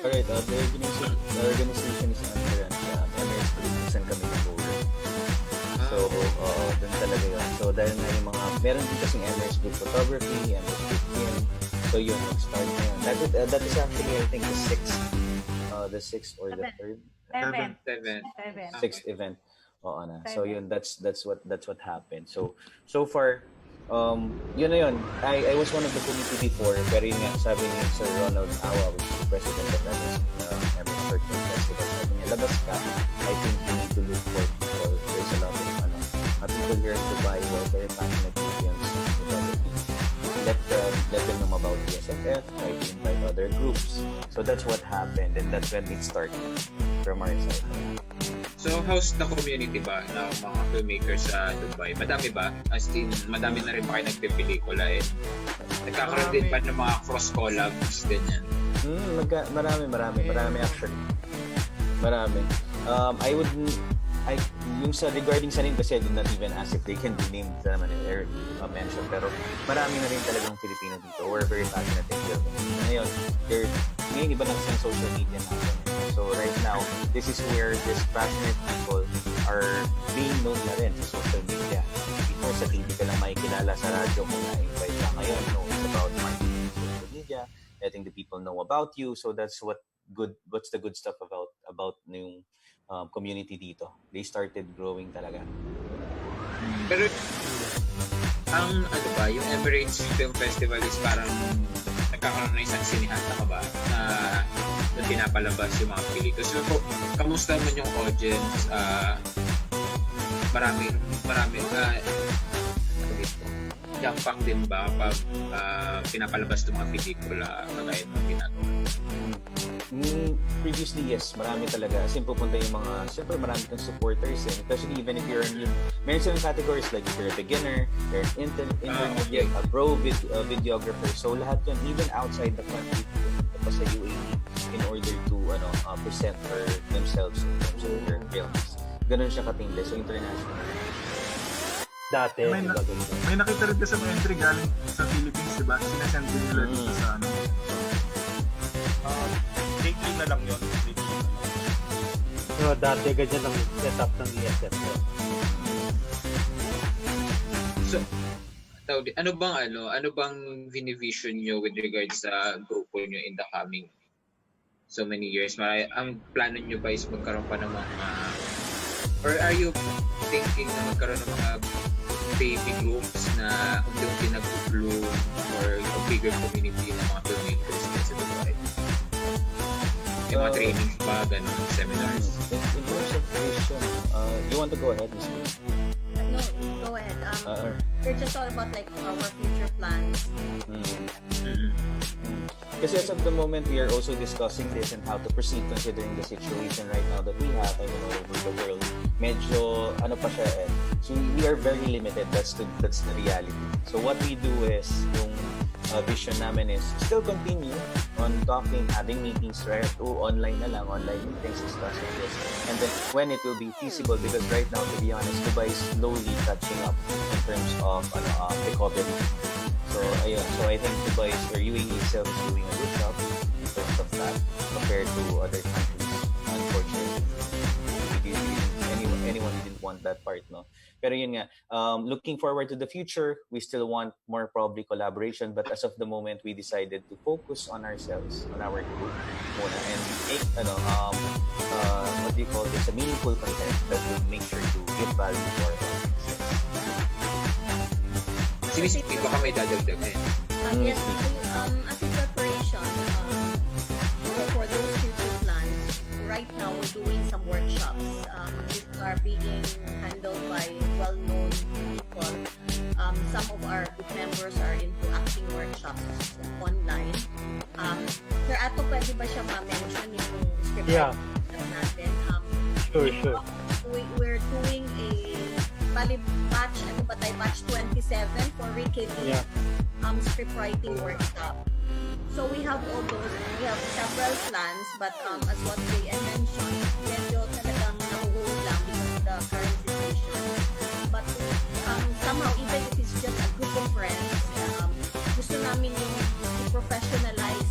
Alright, the organization is under Emirates Productions and kami nag-work. So, dun talaga yun. So, dahil nga yung mga, meron din kasing Emirates Group Photography, Emirates Group Film. So, yun, nag-start na yun. That is actually, I think, the sixth or the third? Sixth event. Oo na. So, yun, that's what happened. So far, yun na yun. I was one of the committee before, pero yun nga, sabi ni Sir Ronald Awa, which is the president of Emirates Short Film Festival, sabi niya, labas ka, I think you need to look for people. There's a lot of people here in Dubai who are very passionate Filipinos. Let them know about ESFF, try to invite other groups. So that's what happened, and that's when it started from our side. So, how's the community ba ng mga filmmakers sa Dubai? Madami ba? As in, madami na rin ba kayo nagpipelikula eh? Nagkakaroon din ba ng mga cross-collabs, ganyan? Marami actually. Marami. Yung sa regarding sa name kasi I did not even ask if they can be named naman or mentioned, pero marami na rin talagang Filipino dito. We're very passionate in film. Ngayon iba lang sa social media natin. So right now, this is where these passionate people are being known na rin sa social media. Before sa TV ka lang makikilala, sa radyo kung na-invite ka ngayon, it's about marketing social media, letting the people know about you. So that's what's the good stuff about yung community dito. They started growing talaga. Pero yung Emirates Film Festival is parang nagkakaroon na isang sinihata ka ba na pinapalabas yung mga pelikula. So, kamusta man yung audience? impact din ba pag pinapalabas ng mga pelikula kagaya ng ginagawa? Previously, yes, marami talaga. As in, pupunta yung mga, syempre marami kang supporters especially even if you're in, meron silang categories like if you're a beginner, you're an intermediate, a pro videographer. So lahat yun, even outside the country, pa sa UAE in order to present for themselves in terms of their films. Ganun siya katindi. So international. Dati. May nakita rin ka sa mga entry galing sa Philippines, di ba? Sinasend din nila dito sa ano. Lately na lang yun. So, dati ganyan ang setup ng ESF. So, ano bang vinivision nyo with regards sa grupo nyo in the coming so many years? Ang plano nyo ba is magkaroon pa ng mga, or are you thinking na magkaroon ng mga baby groups na unti-unti nag-bloom or a bigger community ng mga filmmakers sa Dubai? Yung mga trainings ba, ganun, seminars? In terms of vision, you want to go ahead, Ms. Lee? No, go ahead. We're just all about like our future plans. Kasi as of the moment, we are also discussing this and how to proceed considering the situation right now that we have all over the world. Medyo, pa siya eh. So we are very limited. That's the reality. So what we do is, yung vision namin is still continue on talking, having meetings right online na lang, online meetings, discussing this. And then when it will be feasible, because right now, to be honest, Dubai is slowly catching up in terms of recovery. So ayun, so I think Dubai or UAE itself is doing a good job in terms of that compared to other countries. Unfortunately, anyone didn't want that part, no? Pero yun nga, looking forward to the future, we still want more probably collaboration, but as of the moment, we decided to focus on ourselves, on our group muna, and make, what do you call this, a meaningful content that will make sure to give value to our audiences. Sinisipin baka may dadagdag na yun. Yes, as a preparation for those future plans, right now we're doing some workshops. These are being handled by well-known people. Some of our group members are into acting workshops online. Sir Ato, pwede ba siya ma-mention yung script natin? Sure. We're doing a batch 27 for Ricky script writing workshop. So we have all those. We have several plans, but as what they mentioned, medyo talagang nakuhuli lang because of the current situation. But somehow, even if it's just a group of friends, gusto namin yung professionalize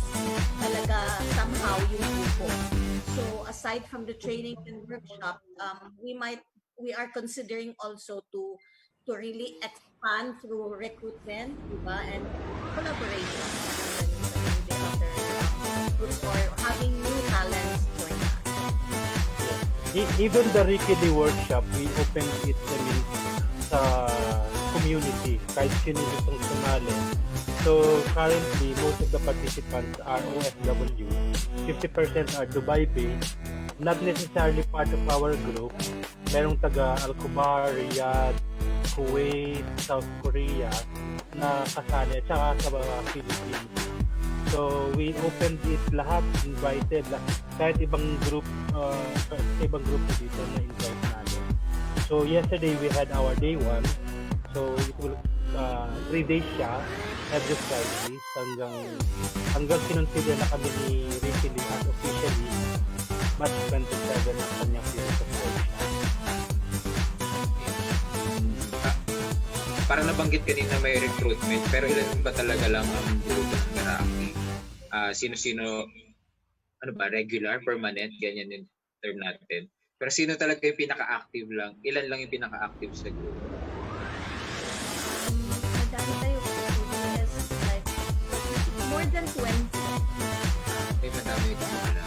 talaga somehow yung grupo. So aside from the training and workshop, we are considering also to really expand through recruitment, diba, and collaboration with the other groups or having new talents join us. Even the Ricky Lee workshop, we opened it sa community, kahit sino gustong sumali. So currently, most of the participants are OFW, 50% are Dubai-based, not necessarily part of our group. Merong taga Al-Kubar, Riyadh, Kuwait, South Korea na kasali at saka sa mga Philippines. So we opened it lahat, invited kahit ibang group dito na invite natin. So yesterday we had our day 1. So it will 3 days siya, every Friday hanggang kinonsider na kami ni Ricky Lee as officially March 27 ang kanyang period of work. Parang nabanggit kanina may recruitment, pero ilan ba talaga lang ang grupo ng Meraki? Sino-sino, regular, permanent, ganyan yung term natin. Pero sino talaga yung pinaka-active lang? Ilan lang yung pinaka-active sa grupo? Madami tayo. Yes, like, more than 20. May madami ito pala.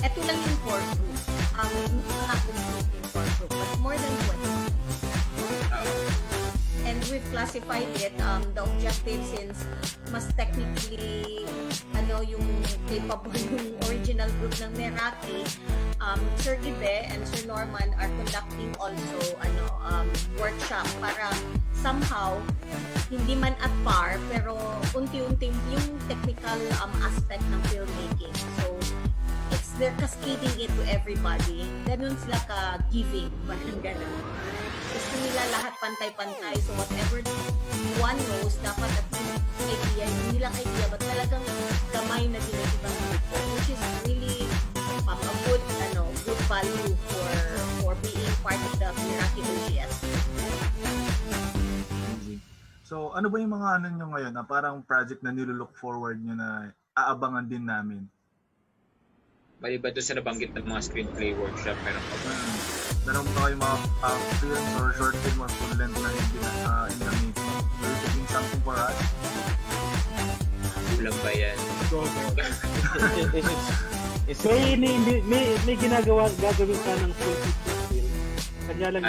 Ito lang yung core group. Not complete yung core group, but more than 20. And we've classified it, the objective, since mas technically yung capable yung original group ng Meraki, Sir Gibe and Sir Norman are conducting also workshop para somehow hindi man at par pero unti-unti yung technical aspect ng filmmaking. So they're cascading it to everybody. Ganun sila ka-giving. Parang ganun. Gusto nila lahat pantay-pantay. So whatever one knows, dapat at least idea, hindi lang idea, but talagang gamay na din ang ibang grupo, which is really a good value for being part of the Meraki OGS. So, ano ba yung mga nyo ngayon na parang project na nilook forward nyo na aabangan din namin? Maliban doon sa nabanggit ng mga screenplay workshop, meron pa ba? Meron ba kayo mga films or short film or full length na in the making? Are you doing something for us? Kulang ba yan? May gagawin ka ng full feature film. Kanya lang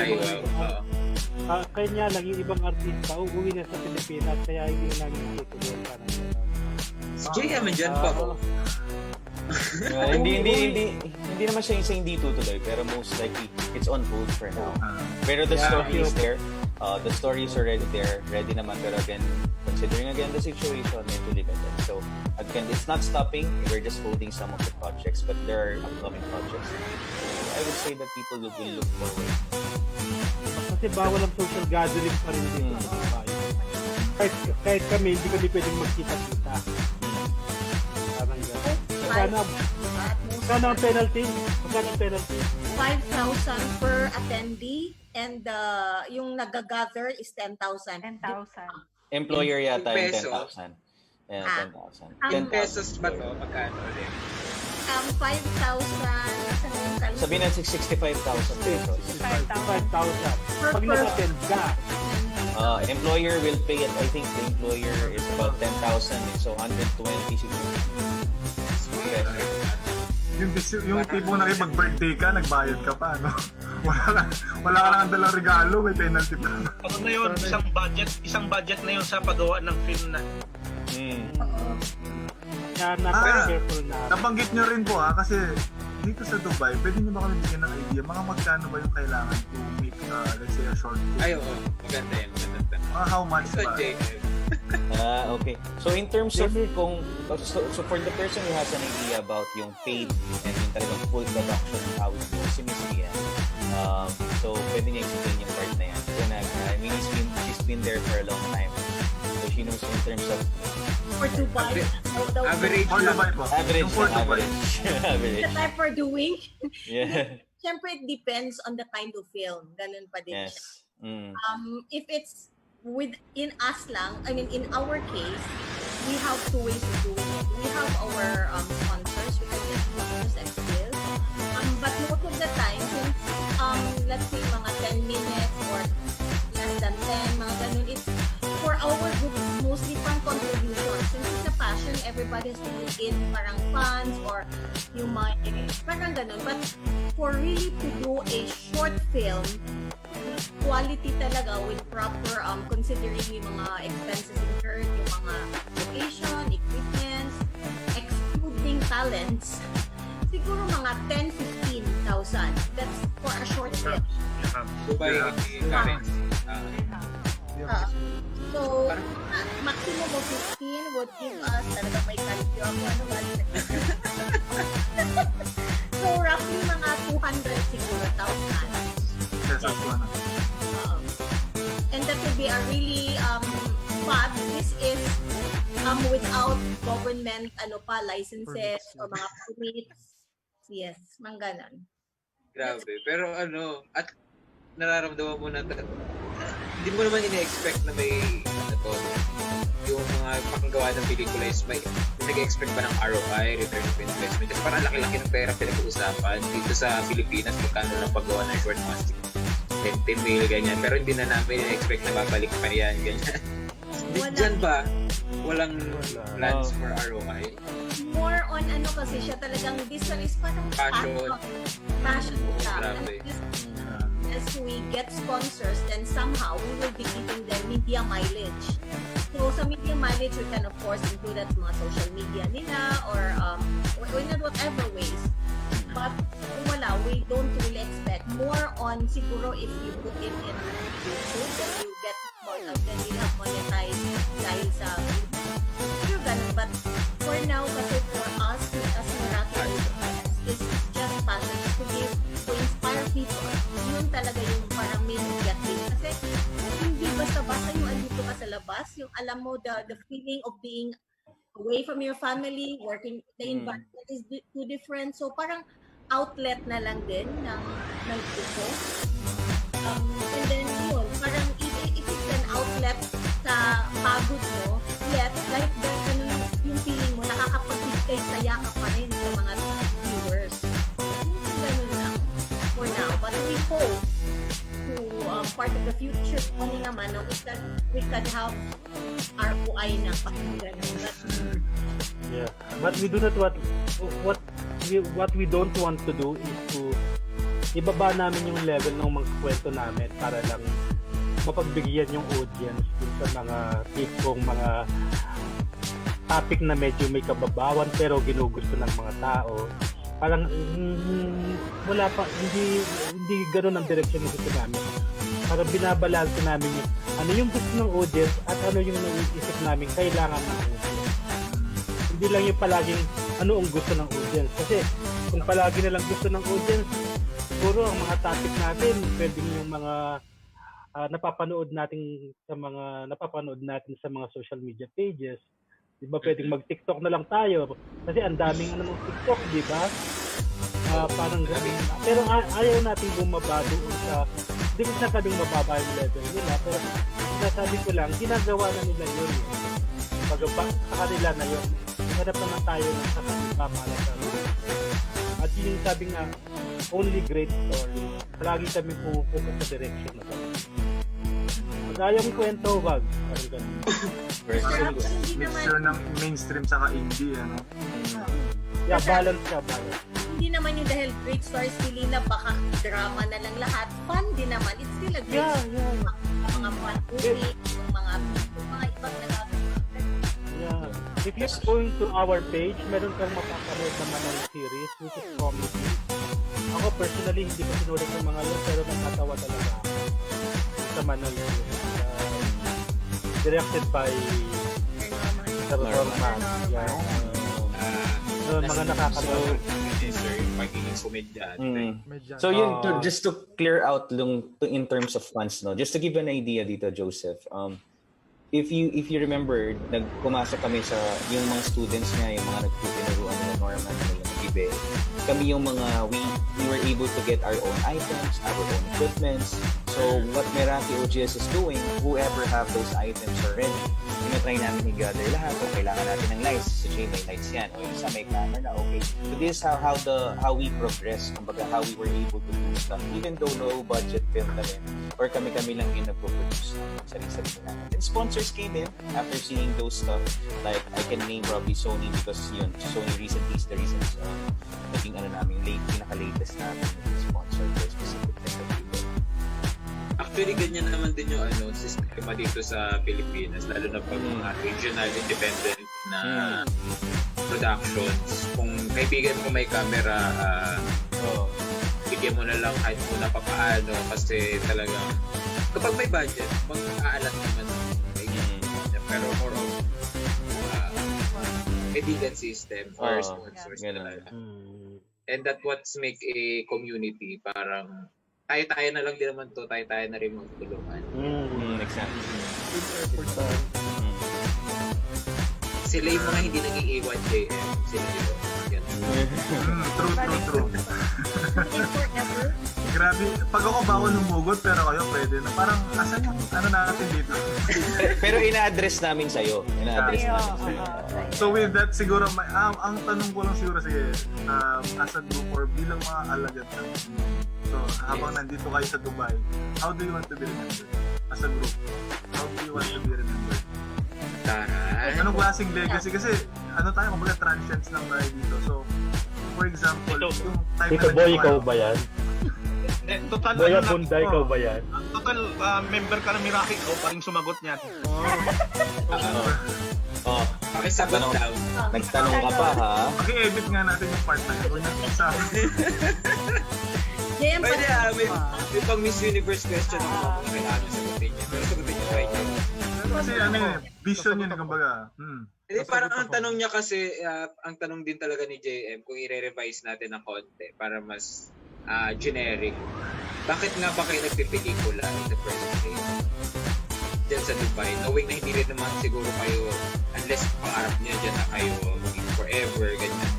kanya lang yung ibang artista uuwi na sa Pilipinas, kaya hindi namin itutuloy parang si Jay naman dyan pa po. Hindi naman siya hindi tutuloy, pero most likely it's on hold for now. Pero the story is there. The story is already there, ready naman, pero again, considering again the situation, medyo limited. So again, it's not stopping. We're just holding some of the projects, but there are upcoming projects. I would say that people will look forward. Kasi bawal ang social gathering pa rin dito sa bahay. Kahit kami, hindi kami pwedeng magkita-kita. Parang gano'n. Magkano ang penalty? 5,000 per attendee, and yung nag-gather is 10,000. 10,000. Employer yata yung Peso? 10,000. Yeah, 10 10,000. pesos ba to? Magkano ulit? 5,000. Sabihin na 65,000 pesos. 5,000. Per Pag nag-attend ka, Employer will pay it. I think the employer is about 10,000. So 120 siguro. Yung tipo na kayo mag-birthday ka, nagbayad ka pa, no? Wala ka lang dalang regalo, may penalty pa. Ano na yun, isang budget na yun sa paggawa ng film na. careful na. Nabanggit nyo rin po kasi dito sa Dubai, pwede nyo ba kami bigyan ng idea? Mga magkano ba yung kailangan to make, let's say, a short film? Ay, oo. Maganda yan. How much So, ba? Okay. So in terms of so for the person who has an idea about yung paid and yung talagang full production and how it goes, si Miss Ian. So pwede niya explain yung part na yan. I mean, she's been there for a long time. So she knows in terms of For Dubai. Average For Dubai po. average. The type we're doing. Yeah. Siyempre, it depends on the kind of film. Ganun pa din siya. Yes. Mm. If it's in us lang, I mean, in our case, we have two ways of doing it. We have our sponsors, we can get sponsors and skills. But most of the time, since, let's say, mga 10 minutes or less than 10, mga ganun, it's for our group, mostly from contribution. Since it's a passion, everybody's doing it, parang fans or yung mga, parang ganun. But for really to do a short film, quality talaga with proper considering yung mga expenses incurred, yung mga location, equipments, excluding talents, siguro mga 10,000-15,000. That's for a short film. Dubai currency. So, maximum of 15 would give us talaga may kalkyo ako ano ba? So, roughly mga 200 siguro thousand. Yes, ako. And that would be a really but this is without government licenses or mga permits. Yes, mang ganon. Grabe. Pero at nararamdaman mo na hindi mo naman ina-expect na may yung mga pakagawa ng pelikula is may nag-expect ba ng ROI, return of investment. Kasi parang laki-laki ng pera pinag-uusapan dito sa Pilipinas, magkano lang paggawa ng short film. 10 mil, ganyan. Pero hindi na namin expect na babalik pa yan, ganyan. Dyan ba? walang plans for ROI. More on ano kasi siya talagang this one is parang Passion. Passion siya. Grabe. As we get sponsors, then somehow we will be giving them media mileage. So sa media mileage, we can of course include that mga social media nila or in whatever ways. But kung wala, we don't really expect more on siguro if you put it in YouTube, then you get more, then you have monetized dahil sa siguro ganun. But for now, kasi for us as Miracle is just passion to inspire people. Yun talaga yung parang main objective. Kasi hindi basta-basta yung andito ka sa labas, yung alam mo the feeling of being away from your family, working, the environment is too different. So parang outlet na lang din ng grupo. And then yun, parang if it's an outlet sa pagod mo, yet like yung feeling mo, nakakapagbigay saya ka pa rin sa mga viewers. Ganun lang for now. But we hope to part of the future kung naman we can have ROI na pakinggan. Yeah. But we do not what we don't want to do is to ibaba namin yung level ng mga kwento namin para lang mapagbigyan yung audience dun sa mga tipong mga topic na medyo may kababawan pero ginugusto ng mga tao. Parang wala pa, hindi ganoon ang direksyon ng gusto namin. Parang binabalanse namin yung ano yung gusto ng audience at ano yung naiisip namin kailangan ng audience. Hindi lang yung palaging ano ang gusto ng audience. Kasi kung palagi na lang gusto ng audience, siguro ang mga topic natin, pwedeng yung mga napapanood natin sa mga social media pages. Di ba pwedeng mag-TikTok na lang tayo? Kasi ang daming ng TikTok, di ba? Parang gano'n. Pero ayaw natin bumaba doon sa, hindi ko sinasabing mababa yung level nila, pero sinasabi ko lang, ginagawa na nila yun. Sa kanila na yun. Hanap naman tayo ng sa kanila para sa at yung sabi nga, only great story. Palagi kami pumupunta sa direction na to. Pag ayaw yung kwento, wag. Parang gano'n. Mixture ng mainstream saka indie, ano? Yeah, balance ka. Hindi naman yung dahil great stories, feeling na baka drama na lang lahat. Fun din naman. It's still a great story. Mga fun movie, mga ibang nagagawa. Yeah. If you're going to our page, meron kang mapapanood naman ng series which is comedy. Ako personally, hindi ko sinulat ng mga yun, pero nakatawa talaga ako sa Manol yun. Directed by Sir Norman. Yeah. Mga nakakatawa. Sir, yung pagiging komedyante. So yun, just to clear out in terms of funds, no? Just to give an idea dito, Joseph. If you remember, nagpumasok kami sa yung mga students niya, yung mga nagtutinuruan nila Norman, nila Gibe. Kami yung mga we were able to get our own items, our own equipments. So what Meraki OGS is doing, whoever have those items already, try namin i-gather lahat. O kailangan natin ng lights. Si Jay may lights yan. O yung isa may camera. Okay. So this is how we progress. Kumbaga how we were able to do stuff. Even though low budget film kami. Or kami lang yung nagpo-produce sarili-sarili namin. And sponsors came in after seeing those stuff. Like I can name probably Sony because yun, Sony recently is the reasons naging namin pinaka-latest namin sponsor for specific type of people. Actually, ganyan naman din yung sistema dito sa Pilipinas, lalo na pag mga regional independent na productions. Kung kaibigan mo may camera, bigyan mo na lang kahit muna papaano kasi talagang kapag may budget, mag-aalat naman. Pero more of kaibigan system or sponsors talaga. And that's what's make a community. Parang tayo na lang din naman to, tayo na rin magtulungan. Exactly. Sila yung mga hindi nag-iiwan JM. Sila yun. True. Grabe. Pag ako ba ako lumugot, pero kayo pwede na. Parang, asan yung natin dito? Pero ina-address namin sa'yo. So with that, siguro, ang tanong ko lang siguro sige, as a group or bilang mga alagad natin. So, habang nandito kayo sa Dubai, how do you want to be remembered? As a group, how do you want to be remembered? Taray. Anong anong klaseng legacy? Kasi ano tayo, kumbaga transients lang tayo dito. So, for example, yung time Tito na Boy, naggawa- ikaw ba yan? Total, Boy ano Abunda, lang, ikaw ba yan? total member ka ng Miracle, ikaw pa rin sumagot niyan. Oh, Pakisagot Tanong. daw. nagtanong ka pa ha? Paki-edit nga natin yung part na yun. Huwag natin sa JM, Pwede may pang Miss Universe question ako kung kailangan sagutin niyo. Pero sagutin niyo right now. Kasi ano eh, vision yun, kumbaga. Hindi, parang ang tanong niya kasi, ang tanong din talaga ni JM, kung i-revise natin ng konti para mas generic. Bakit nga ba kayo nagpipelikula in the first place? Diyan sa Dubai, knowing na hindi rin naman siguro kayo, unless pangarap niyo dyan na kayo maging forever, ganyan.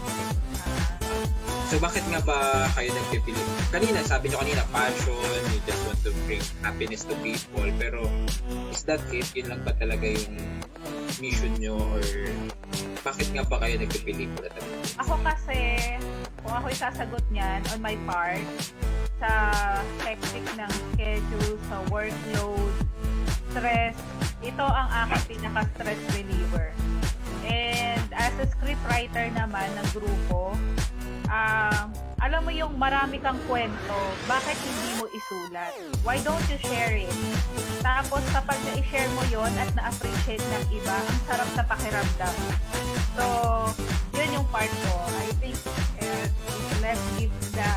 So bakit nga ba kayo nagpipelikula? Kanina, sabi niyo kanina, passion, you just want to bring happiness to people, pero is that it? Yun lang ba talaga yung mission nyo, or bakit nga ba kayo nagpipelikula talaga? Ako kasi, kung ako sasagot niyan, on my part, sa hectic ng schedule, sa workload, stress, ito ang aking pinaka-stress reliever. And as a scriptwriter naman ng grupo, alam mo yung marami kang kwento, bakit hindi mo isulat? Why don't you share it? Tapos kapag na-share mo yon at na-appreciate ng iba, ang sarap sa pakiramdam. So, yun yung part ko. I think, let's give the,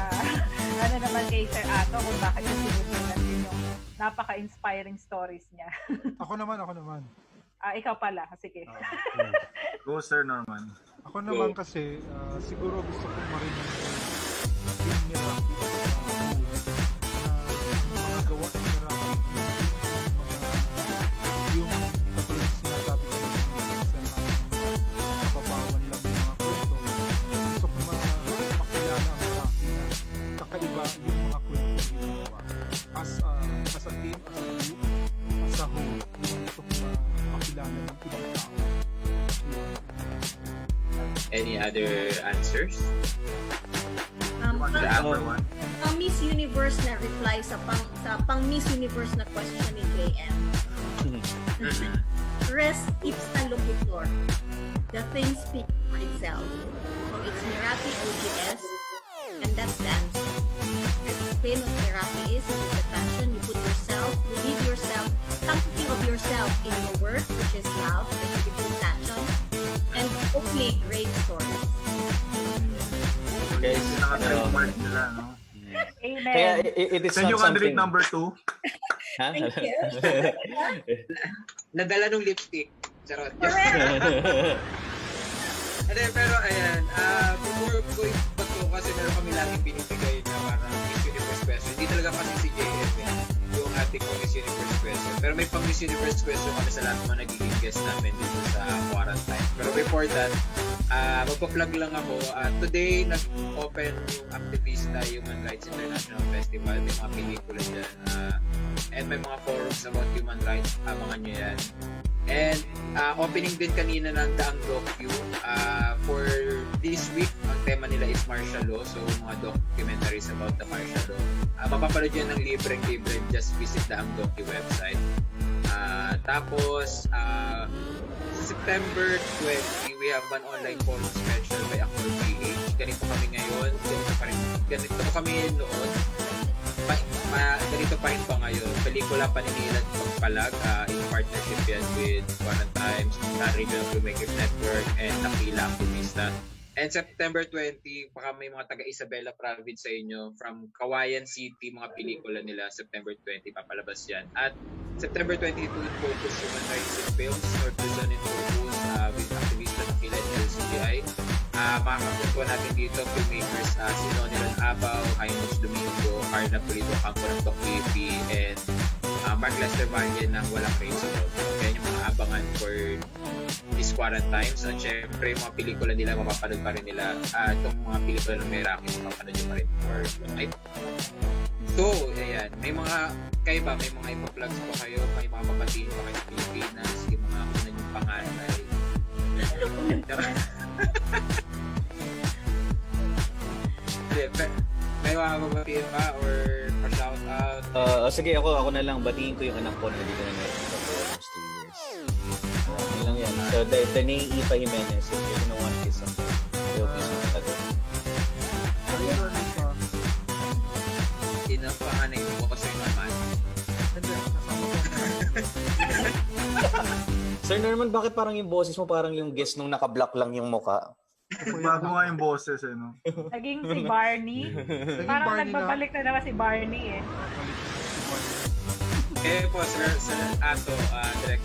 ano naman kay Sir Ato kung bakit yung sinusulat yun yung napaka-inspiring stories niya. Ako naman. Ikaw pala, sige. Go, Sir Norman. Ako naman kasi, siguro gusto kong marinig yung Miracle na mga gawa ng Miracle, yung katulad sinasabi ko ng napapawan lang yung mga kwento. Gusto ko makilala ang Miracle na kakaiba yung mga kwento na ginagawa. As a team, as a group, as a whole, yung gusto ko makilala ng ibang tao. Any other answers? The other one. Pang Miss Universe na reply sa pang Miss Universe na question ni JM. Rest keeps a locutor. The thing speaks for itself. So it's Miracle OGS, and that's the answer. Explain what Miracle is. It's a passion. You put yourself, you leave yourself, something of yourself in your work, which is love, the beautiful passion, and hopefully great stories. Guys, Naka-trademark nila, no? Amen. kaya it is Send not you candidate something. number 2. Ha? Thank you. Nadala nung lipstick. Charot. Correct. Hindi, pero ayan, before ko ito kasi meron kami laging binibigay na parang Miss Universe question. Hindi talaga kasi si JM yung ating Miss Universe question. Pero may pang Miss Universe question kami sa lahat mga nagiging guest namin dito sa quarantine. Pero before that, magpa-plug lang ako. Today, nag-open yung Activista Human Rights International Festival. May mga pelikula dyan. And may mga forums about human rights. Abangan nyo yan. And opening din kanina ng Daang Docu. For this week, ang tema nila is martial law. So, mga documentaries about the martial law. Mapapanood yun ng libreng-libre. Just visit Daang Docu website. Tapos, September 20, we have an online forum special by Akor PH. Ganito kami ngayon. Ganito kami noon. Ganito pa rin pa ngayon. Pelikula Paninilan Pagpalag, in partnership yan with Quarantines, Regional Filmmakers Network, and Nakila Activista. And September 20, baka may mga taga Isabela Province sa inyo from Kawayan City, mga pelikula nila. September 20, papalabas yan. At September 22, in Focus Human Rights in Films, North Luzon in Focus, with Activista Nakila and LCGI. Makakapuntuan natin dito, filmmakers si Nonilan Abaw, Haimus Domingo, Carla Pulido Campo ng Doc TV, and Mark Lester Valle ng Walang Rain sa Loob. Kaya yung mga abangan for this quarantine. So, syempre, yung mga pelikula nila, mapapanood pa rin nila. Itong mga pelikula ng Miracle, mapapanood nyo pa rin for tonight. So, ayan. May mga, kayo ba, may mga ipaplugs pa kayo? May mga papatiin pa kayo sa Pilipinas? Yung mga kunan yung pangalan. May mga papatiin pa or pa-shout out? Sige, ako na lang. Batiin ko yung anak ko na dito na meron sa for almost 2 years. Yun lang yan. So the name Ipa Jimenez, if you're gonna watch this someday, you'll be so Inapanganay mo kasi naman. Sir Norman, bakit parang yung boses mo parang yung guest nung naka-block lang yung muka? Bago nga yung boses eh, no? Naging si Barney. Parang nagbabalik na naman si Barney eh. Eh po, Sir Ato, direct,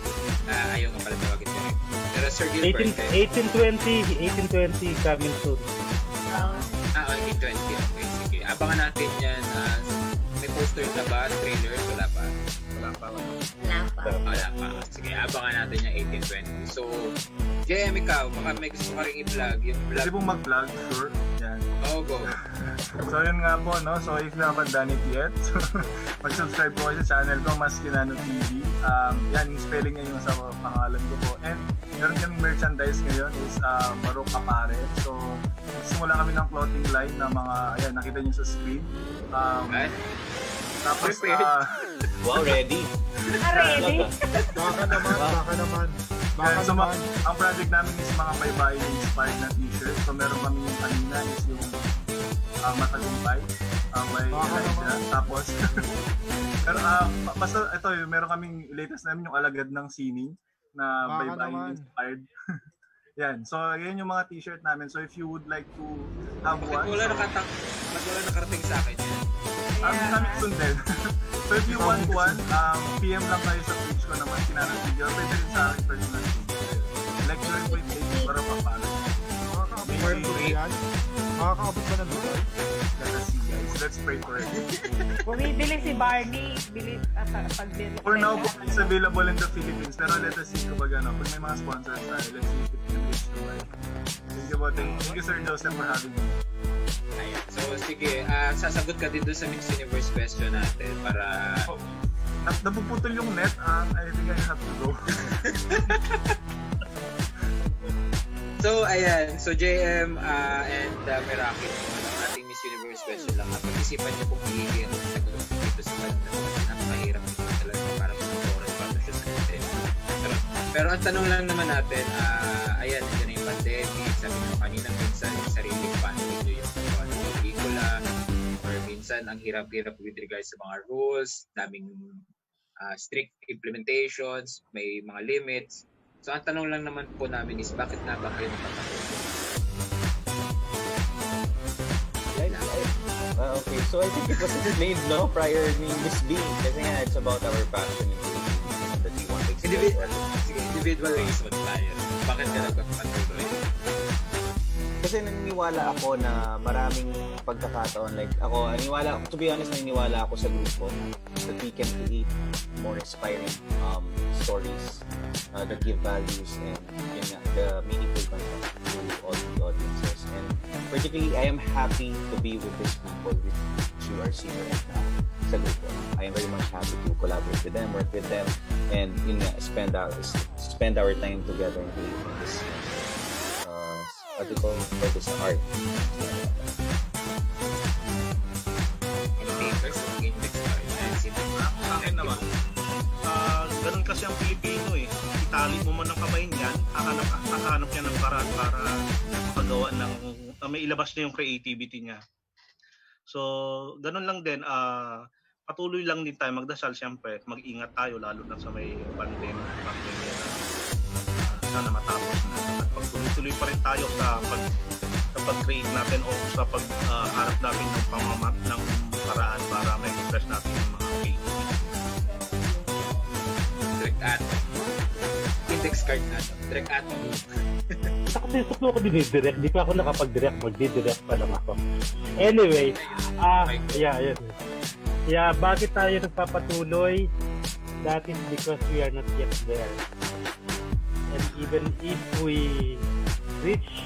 ayaw nga pala tawagin direct. Pero Sir Gilbert, 1820 coming soon. 1820, okay, sige. Abangan natin yan. May poster na ba? Trailers? Wala pa. Wala pa. Sige, abangan natin yung 1820. So, JM, ikaw, baka may gusto ka rin i-vlog. Yung vlog. Pwede pong mag-vlog, sure. Yan. Oh, go. So yun nga po, no? So if you haven't done it yet, mag-subscribe po kayo sa channel ko, Maskinano TV. Yan, yung spelling niya yung sa pangalan ko po. And meron kaming merchandise ngayon is Marok Apare. So simula kami ng clothing line na mga, ayan, nakita niyo sa screen. Tapos, wow, ready? Ready? Baka naman. So, ang project namin is mga baybayin inspired na t-shirt. So meron kami yung kanina is yung matagumpay. May Elijah. Tapos, pero basta ito, meron kaming latest namin yung alagad ng sining na baybayin inspired. Yan. So, yan yung mga t-shirt namin. So, if you would like to have one. Wala nakarating sa akin yan. Namin sundin. So, if you want one, PM lang kayo sa page ko naman, Kinano TV. Or pwede rin sa akin personal page. Lecture po yung page para mapalo. Makakaabot ba ng lugar? Let's see, guys. Let's pray for it. Bumibili si Barney. Pagbili. For now, it's available in the Philippines. Pero let us see kung ano. Kung may mga sponsors tayo, let's see if it can reach to buy. Thank you, Sir Joseph, for having me. Ayan. So, sige. Sasagot ka din doon sa Miss Universe question natin para... Napuputol yung net. I think I have to go. So, ayan. So, JM and Meraki, ang ating Miss Universe question lang. Pag-isipan niyo kung hihigyan ang sagot dito sa kanya. Napakahirap nito talaga para sa oras para siya sa content. Pero ang tanong lang naman natin, ayan, ito na yung pandemic. Sabi nyo kanina, minsan yung sariling paano nyo yung pelikula. Or minsan, ang hirap-hirap with regards sa mga rules, daming strict implementations, may mga limits. So, ang tanong lang naman po namin is, bakit na ba kayo nagpapatuloy? Okay, so I think it was explained, no, prior ni Miss B. Kasi nga, it's about our passion that we want to explore. Individual reason tayo. Bakit ka nagpapatuloy? Kasi naniniwala ako na maraming pagkakataon, like ako, to be honest, naniniwala ako sa grupo that we can create more inspiring stories that give values and the meaningful content to all the audiences. And particularly, I am happy to be with these people which you are seeing right now sa grupo. I am very much happy to collaborate with them, work with them, and spend our time together in creating this what we call this art. Akin naman, ganun kasi ang Pilipino eh. Itali mo man ang kamay niyan, hahanap niya ng paraan para magawa ng, may ilabas niya yung creativity niya. So, ganun lang din, patuloy lang din tayo magdasal, siyempre, mag-ingat tayo, lalo na sa may pandemya na sana matapos na. At pagtuloy-tuloy pa rin tayo sa pag-create natin o sa pagharap natin ng pamamat ng paraan para ma-express natin yung mga creativity. Direct ato. Index card na to. Direct ato. Kasi ako dinidirect. Di pa ako nakapag-direct. Magdidirect pa lang ako. Anyway, yeah, bakit tayo nagpapatuloy? That is because we are not yet there. And even if we reach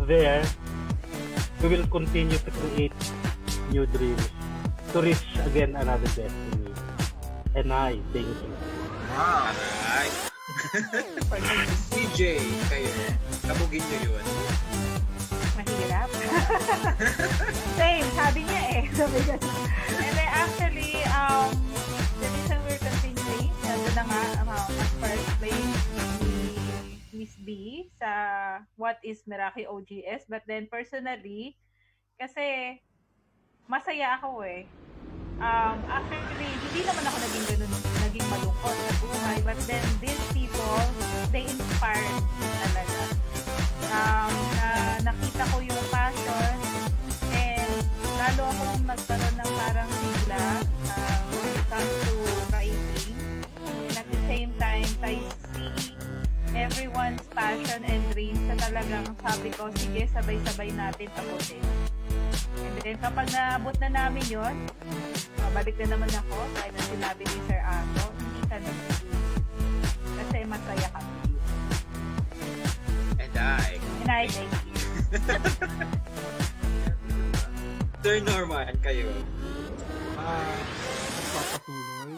there, we will continue to create new dreams to reach again another destiny. And I thank you. Wow! Alright. CJ, kayo. Kabugin nyo yun. Mahirap. Same, sabi niya eh. And then actually, the reason we're continuing, na nga, first place, Miss B sa What is Meraki OGS. But then personally, kasi masaya ako eh. Actually, hindi naman ako naging malungkot sa buhay. But then these people, they inspired me talaga. Nakita ko yung passion and lalo akong nagkaroon ng parang sigla when it comes to writing. And at the same time, I see everyone's passion and dreams na talagang sabi ko, sige, sabay-sabay natin abutin. And then kapag naabot na namin yon, balik na naman ako, kaya na sinabi ni Sir Ato, hindi ka nag-iisip. Kasi masaya kami dito. And I thank you. Sir Norman, kayo. Papatuloy.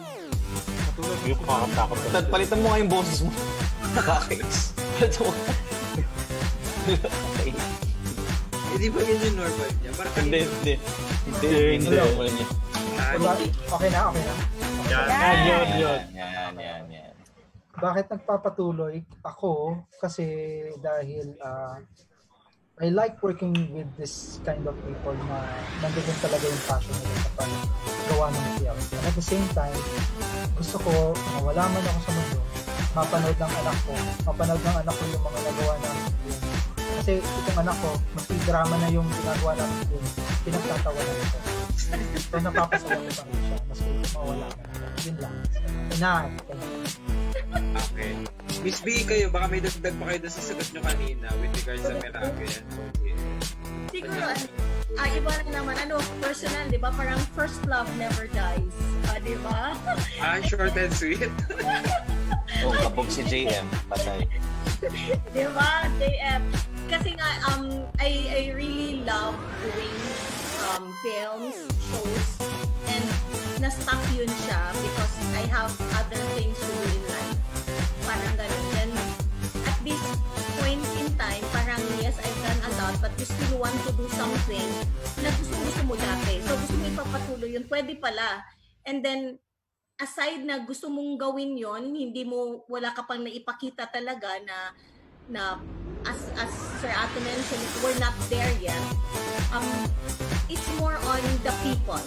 Yung kakatakot. Palitan mo nga yung boses mo. Nakakainis. Palitan mo. Hindi ba yun yung normal niya? Parang Hindi. Okay na. Yan. Bakit nagpapatuloy? Ako, kasi dahil I like working with this kind of people na nandiyan talaga yung passion nila sa paggawa ng film. And at the same time, gusto ko na wala man ako sa mundo, mapanood ng anak ko yung mga nagawa namin film. Kasi itong anak ko, mas drama na yung ginagawa namin film, pinagtatawa na ito. So napapasaya ko pa rin siya, mas mawala na ito. Yun lang. Okay. Miss B, kayo, baka may dagdag pa kayo doon sa sagot nyo kanina with regards sa Meraki and OGS. Siguro, iba na naman, personal, di ba? Parang first love never dies. Di ba? Short and sweet. Kabog si JM, patay. Di ba, JM? Kasi nga, I really love doing films, shows, and na-stuck yun siya because I have other things to do in life. Parang ganun. Then, at this point in time, parang yes, I've done a lot, but you still want to do something na gusto mo dati. So, gusto mo ipapatuloy yun, pwede pala. And then, aside na gusto mong gawin yon, wala ka pang naipakita talaga na as Sir Ato mentioned, we're not there yet. It's more on the people.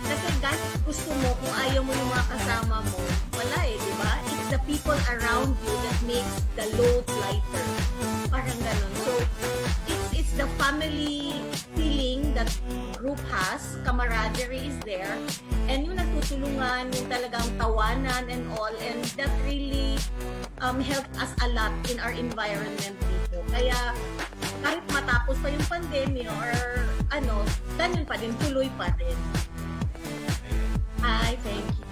Kasi guys, gusto mo, kung ayaw mo yung mga kasama mo, wala di ba? It's the people around you that makes the load lighter. Parang ganun. So, it's the family feeling that group has, camaraderie is there, and yung nagtutulungan, yung talagang tawanan and all, and that really helped us a lot in our environment dito. Kaya, kahit matapos pa yung pandemya or ganun pa din, tuloy pa din. Thank you.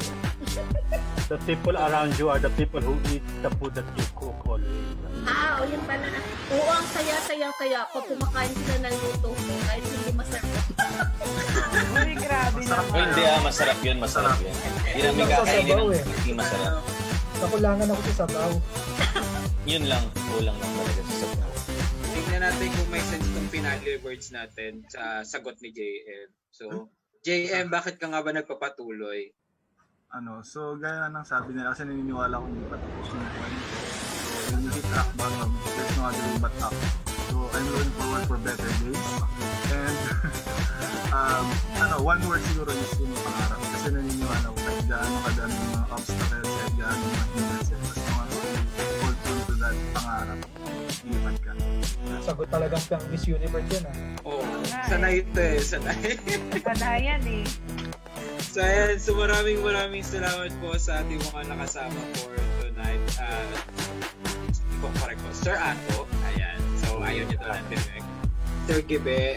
The people around you are the people who eat the food that you cook always. Yun pala. Oo, ang saya-saya kaya pag kumakain sila ng luto ko kahit hindi masarap. Uy, grabe naman. Hindi masarap yun. Hindi namin kakainin ng hindi masarap. Nakulangan ako sa sabaw. Yun lang, kulang lang talaga sa sabaw. Tingnan natin kung may sense itong finale words natin sa sagot ni JM. So, JM, bakit ka nga ba nagpapatuloy? So gaya ng sabi nila, kasi naniniwala kong patapos yung point ko. So when you hit rock bottom, there's no other way but up. So I'm looking forward for better days. And one word siguro is yung pangarap. Kasi naniniwala ko kahit gaano kadami yung mga obstacles, kahit gaano yung mga hindrances, as long as you hold on to that pangarap, ilipad ka. Sagot talagang pang Miss Universe yun Sanay ito sanay. Sanayan So ayan, so maraming salamat po sa ating mga nakasama for tonight. Correct po, Sir Ato, ayan. So ayaw niyo doon ang direct. Sir Gibe,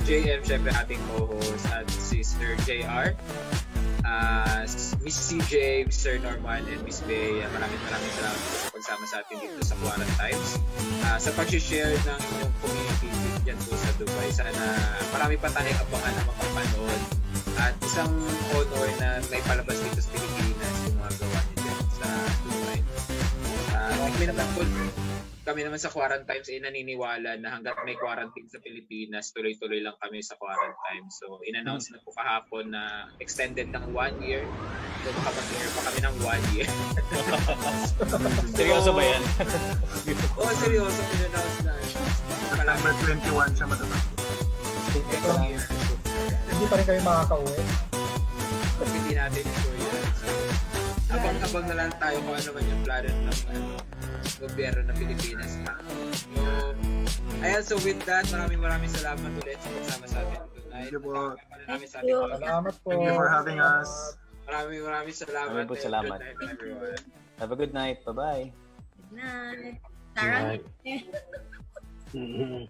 JM, syempre ating co-host, at si Sir JR, Miss CJ, Sir Norman, and Miss Bey. Maraming salamat po sa pagsama sa atin dito sa Quarantimes. Sa pag-share ng inyong community dyan po sa Dubai. Sana marami pa tayong abangan na makapanood. At isang honor na may palabas dito sa Pilipinas yung mga gawa niyo dyan sa Dubai. May naman po. kami naman sa quarantines ay naniniwala na hanggat may quarantine sa Pilipinas, tuloy-tuloy lang kami sa quarantine. So, in-announce na po kahapon na extended ng 1 year. So, makapag-air pa kami ng 1 year. Seryoso ba yan? Oo, seryoso. In-announce na. September 21 siya matatapos. Hindi pa rin kayo makakauwi. Hindi natin sure yan. So, abang-abang na lang tayo kung ano man yung plano ng gobyerno ng Pilipinas. So, ayan, so with that, maraming salamat ulit sa pagsama sa atin tonight. Thank you po. Salamat po. Thank you for having us. Maraming salamat. Maraming po salamat. Good night, everyone. Have a good night. Bye-bye. Good night. Sarang. Mhm.